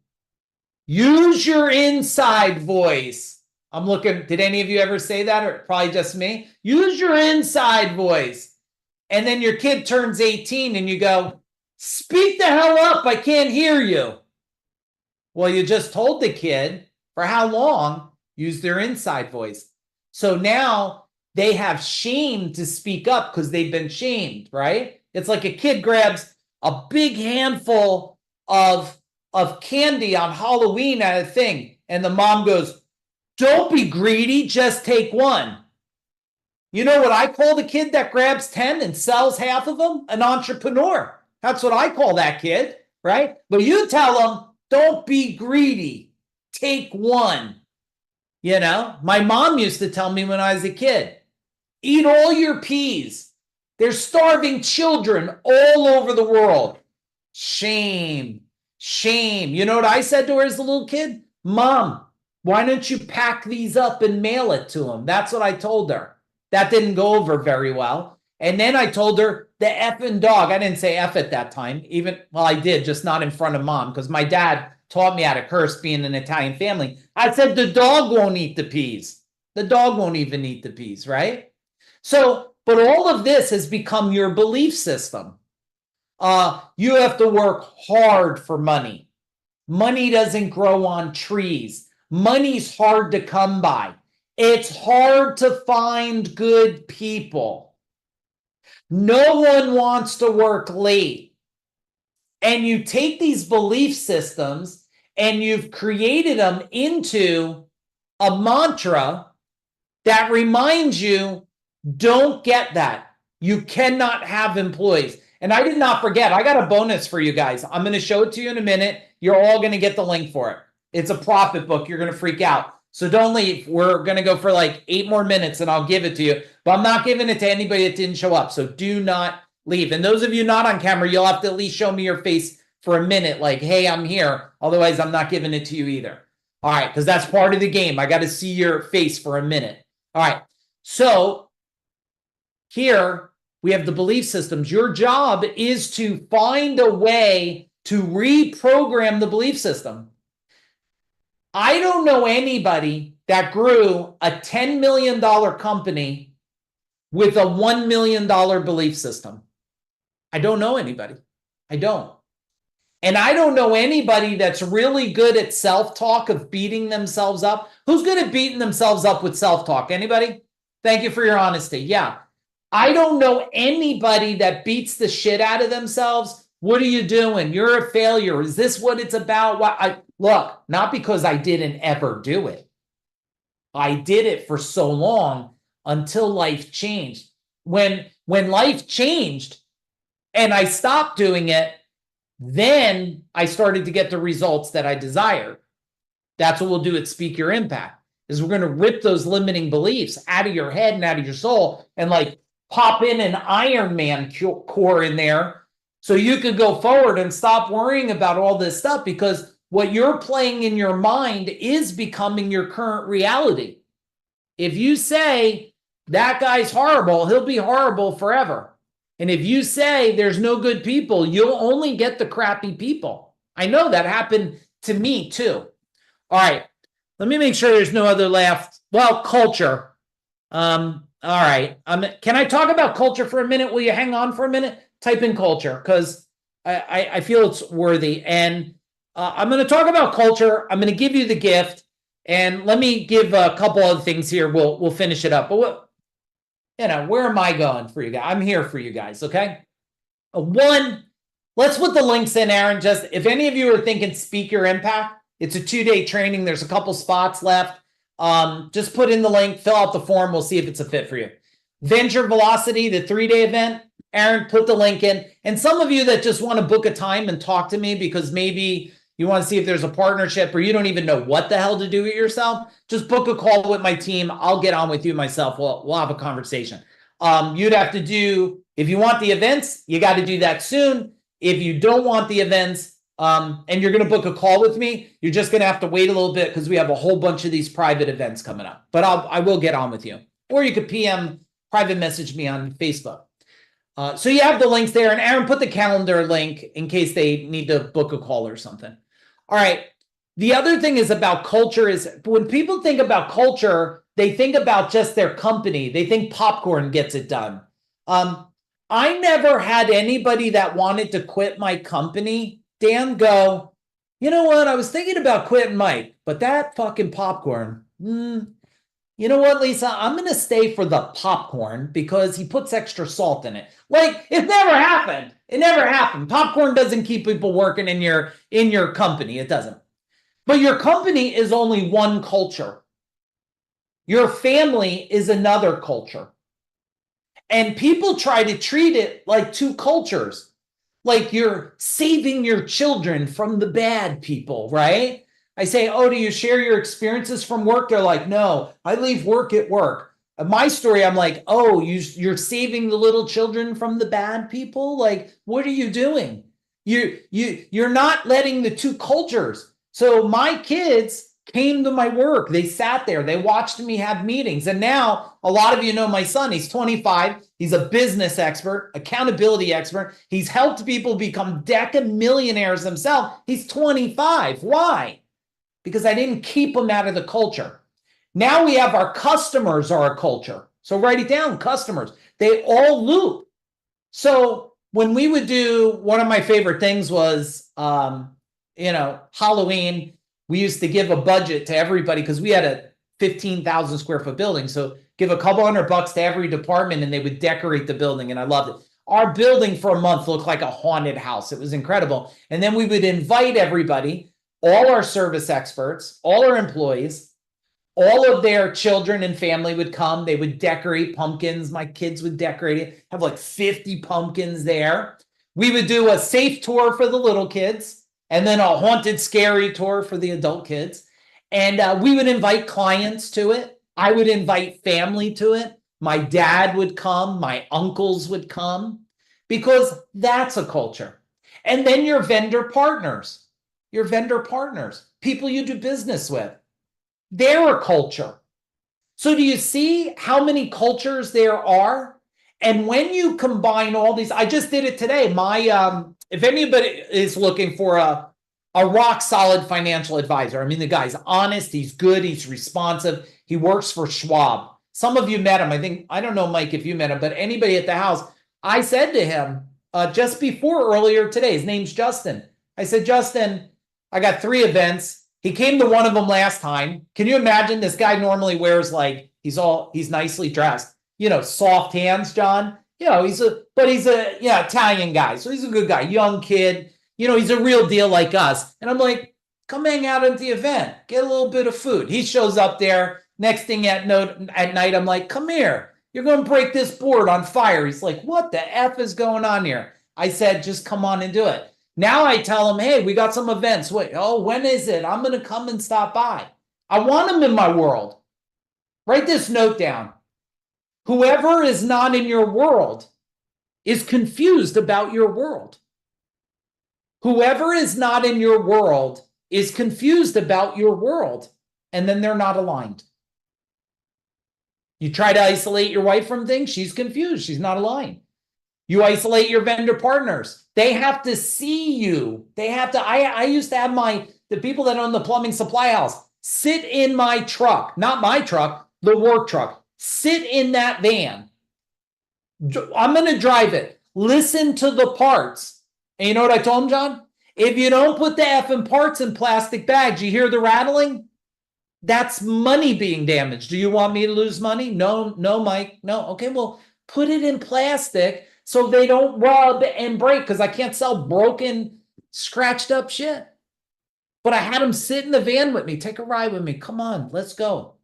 use your inside voice. I'm looking, did any of you ever say that, or probably just me? Use your inside voice. And then your kid turns 18 and you go, speak the hell up, I can't hear you. Well, you just told the kid for how long, use their inside voice. So now they have shame to speak up because they've been shamed, right? It's like a kid grabs a big handful of candy on Halloween at a thing, and the mom goes, don't be greedy, just take one. You know what I call the kid that grabs 10 and sells half of them? An entrepreneur. That's what I call that kid, right? But you tell them, don't be greedy, take one. My mom used to tell me when I was a kid, eat all your peas. There's starving children all over the world. Shame, shame. You know what I said to her as a little kid? Mom, why don't you pack these up and mail it to them? That's what I told her. That didn't go over very well. And then I told her the effing dog. I didn't say F at that time. I did, just not in front of mom, because my dad taught me how to curse being an Italian family. I said the dog won't eat the peas. The dog won't even eat the peas, right? So, but all of this has become your belief system. You have to work hard for money. Money doesn't grow on trees. Money's hard to come by. It's hard to find good people. No one wants to work late. And you take these belief systems and you've created them into a mantra that reminds you, don't get that. You cannot have employees. And I did not forget. I got a bonus for you guys. I'm going to show it to you in a minute. You're all going to get the link for it. It's a profit book. You're going to freak out. So don't leave. We're going to go for like 8 more minutes and I'll give it to you. But I'm not giving it to anybody that didn't show up. So do not leave. And those of you not on camera, you'll have to at least show me your face for a minute. Like, hey, I'm here. Otherwise, I'm not giving it to you either. All right. Because that's part of the game. I got to see your face for a minute. All right. So here we have the belief systems. Your job is to find a way to reprogram the belief system. I don't know anybody that grew a $10 million company with a $1 million belief system. I don't know anybody. I don't. And I don't know anybody that's really good at self-talk, of beating themselves up. Who's good at beating themselves up with self-talk? Anybody? Thank you for your honesty. Yeah. I don't know anybody that beats the shit out of themselves. What are you doing? You're a failure. Is this what it's about? Look, not because I didn't ever do it. I did it for so long until life changed. When life changed and I stopped doing it, then I started to get the results that I desired. That's what we'll do at Speak Your Impact, is we're going to rip those limiting beliefs out of your head and out of your soul and like pop in an Iron Man core in there so you could go forward and stop worrying about all this stuff, because what you're playing in your mind is becoming your current reality. If you say that guy's horrible, he'll be horrible forever. And if you say there's no good people, you'll only get the crappy people. I know that happened to me too. All right. Let me make sure there's no other left. Well, culture. All right. Can I talk about culture for a minute? Will you hang on for a minute? Type in culture, because I feel it's worthy. And I'm going to talk about culture. I'm going to give you the gift. And let me give a couple other things here. We'll finish it up. But where am I going for you guys? I'm here for you guys, okay? One, let's put the links in, Aaron. Just if any of you are thinking Speak Your Impact, it's a 2-day training. There's a couple spots left. Just put in the link, fill out the form. We'll see if it's a fit for you. Venture Velocity, the 3-day event. Aaron, put the link in. And some of you that just want to book a time and talk to me because maybe you want to see if there's a partnership or you don't even know what the hell to do with yourself, just book a call with my team. I'll get on with you myself. We'll have a conversation. You'd have to do, if you want the events, you got to do that soon. If you don't want the events and you're going to book a call with me, you're just going to have to wait a little bit because we have a whole bunch of these private events coming up. But I will get on with you. Or you could PM, private message me on Facebook. So you have the links there. And Aaron, put the calendar link in case they need to book a call or something. All right. The other thing is about culture is when people think about culture, they think about just their company. They think popcorn gets it done. I never had anybody that wanted to quit my company, Dan, go, you know what? I was thinking about quitting Mike, but that fucking popcorn, you know what, Lisa? I'm going to stay for the popcorn because he puts extra salt in it. Like, it never happened. It never happened. Popcorn doesn't keep people working in your company. It doesn't. But your company is only one culture. Your family is another culture. And people try to treat it like two cultures. Like you're saving your children from the bad people, right? I say, oh, do you share your experiences from work? They're like, no, I leave work at work. My story, I'm like, oh, you're saving the little children from the bad people? Like, what are you doing? You're not letting the two cultures. So my kids came to my work. They sat there. They watched me have meetings. And now a lot of you know my son. He's 25. He's a business expert, accountability expert. He's helped people become deca-millionaires themselves. He's 25. Why? Because I didn't keep them out of the culture. Now we have our customers are a culture. So write it down, customers. They all loop. So when we would do, one of my favorite things was, Halloween, we used to give a budget to everybody because we had a 15,000 square foot building. So give a couple $100 to every department and they would decorate the building. And I loved it. Our building for a month looked like a haunted house. It was incredible. And then we would invite everybody, all our service experts, all our employees, all of their children and family would come. They would decorate pumpkins. My kids would decorate it, have like 50 pumpkins there. We would do a safe tour for the little kids and then a haunted, scary tour for the adult kids. And we would invite clients to it. I would invite family to it. My dad would come. My uncles would come because that's a culture. And then your vendor partners, people you do business with, they're a culture. So do you see how many cultures there are? And when you combine all these, I just did it today. If anybody is looking for a rock solid financial advisor, I mean, the guy's honest, he's good, he's responsive, he works for Schwab. Some of you met him. I don't know, Mike, if you met him, but anybody at the house, I said to him just before earlier today, his name's Justin. I said, Justin, I got 3 events. He came to one of them last time. Can you imagine? This guy normally wears like, he's nicely dressed, soft hands, John. He's a Italian guy. So he's a good guy, young kid. He's a real deal like us. And I'm like, come hang out at the event, get a little bit of food. He shows up there. Next thing at night, I'm like, come here. You're going to break this board on fire. He's like, what the F is going on here? I said, just come on and do it. Now I tell him, hey, we got some events. Wait, when is it? I'm going to come and stop by. I want him in my world. Write this note down. Whoever is not in your world is confused about your world. Whoever is not in your world is confused about your world, and then they're not aligned. You try to isolate your wife from things, she's confused, she's not aligned. You isolate your vendor partners, they have to see you. They have to, I used to have the people that own the plumbing supply house sit in my truck, not my truck, the work truck. Sit in that van. I'm going to drive it. Listen to the parts. And you know what I told him, John? If you don't put the effing parts in plastic bags, you hear the rattling? That's money being damaged. Do you want me to lose money? No, Mike. No. Okay, well, put it in plastic so they don't rub and break, because I can't sell broken, scratched up shit. But I had him sit in the van with me. Take a ride with me. Come on, let's go.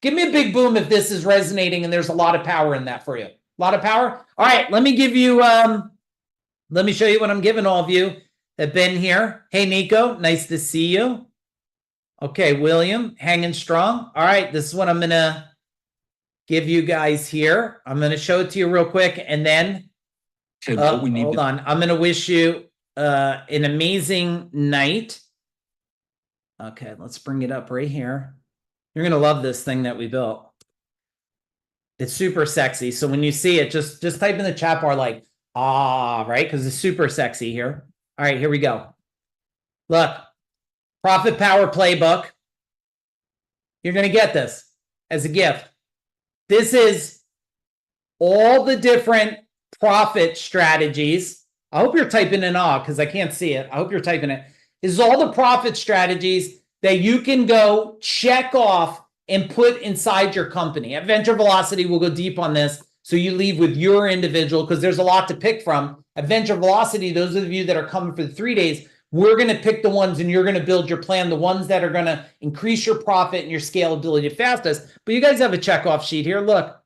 Give me a big boom if this is resonating and there's a lot of power in that for you. A lot of power? All right, let me give you, let me show you what I'm giving all of you that have been here. Hey, Nico, nice to see you. Okay, William, hanging strong. All right, this is what I'm going to give you guys here. I'm going to show it to you real quick, and then, hold on. I'm going to wish you an amazing night. Okay, let's bring it up right here. You're going to love this thing that we built. It's super sexy. So when you see it, just type in the chat bar like, right? Because it's super sexy here. All right, here we go. Look, Profit Power Playbook. You're going to get this as a gift. This is all the different profit strategies. I hope you're typing in because I can't see it. I hope you're typing it. This is all the profit strategies that you can go check off and put inside your company. At Venture Velocity, we'll go deep on this so you leave with your individual, because there's a lot to pick from. At Venture Velocity, those of you that are coming for the 3 days, we're going to pick the ones and you're going to build your plan, the ones that are going to increase your profit and your scalability fastest. But you guys have a checkoff sheet here. Look,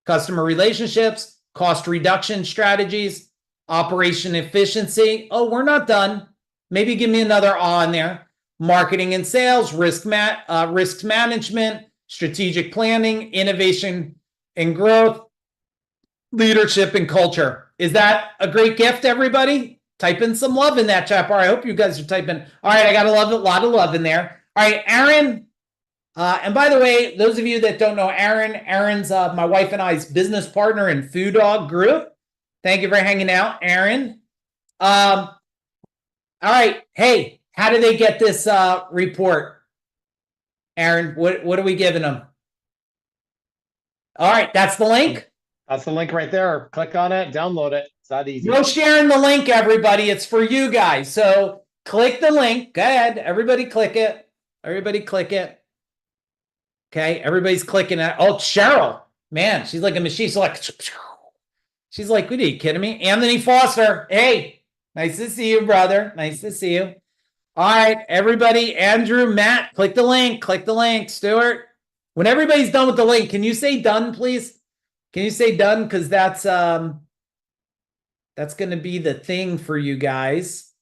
customer relationships, cost reduction strategies, operation efficiency. Oh, we're not done. Maybe give me another in there. Marketing and sales, risk management, strategic planning, innovation and growth, leadership and culture. Is that a great gift, everybody? Type in some love in that chat bar. I hope you guys are typing. All right, I got a lot of love in there. All right, Aaron. And by the way, those of you that don't know Aaron's my wife and I's business partner in Food Dog Group. Thank you for hanging out, Aaron. All right, hey, how do they get this report? Aaron, what are we giving them? All right, that's the link. That's the link right there. Click on it, download it. It's that easy. No sharing the link, everybody. It's for you guys. So click the link. Go ahead. Everybody click it. Everybody click it. Okay, everybody's clicking it. Oh, Cheryl. Man, she's like a machine. She's like, what are you kidding me? Anthony Foster. Hey, nice to see you, brother. Nice to see you. All right, everybody. Andrew, Matt, click the link. Click the link. Stuart. When everybody's done with the link, can you say done, please? Can you say done? Because that's That's going to be the thing for you guys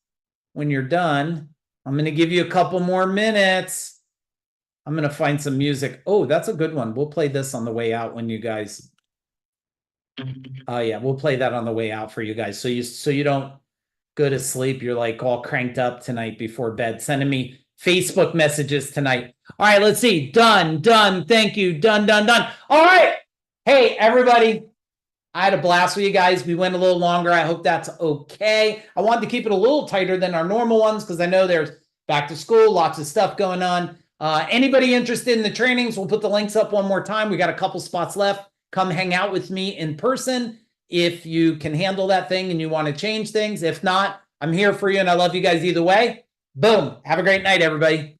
when you're done. I'm going to give you a couple more minutes. I'm going to find some music. Oh, that's a good one. We'll play this on the way out when you guys. Oh yeah, we'll play that on the way out for you guys. So you don't go to sleep. You're like all cranked up tonight before bed, sending me Facebook messages tonight. All right, let's see. Done. Thank you. Done. All right. Hey, everybody. I had a blast with you guys. We went a little longer. I hope that's okay. I wanted to keep it a little tighter than our normal ones because I know there's back to school, lots of stuff going on. Anybody interested in the trainings, we'll put the links up one more time. We got a couple spots left. Come hang out with me in person if you can handle that thing and you want to change things. If not, I'm here for you and I love you guys either way. Boom. Have a great night, everybody.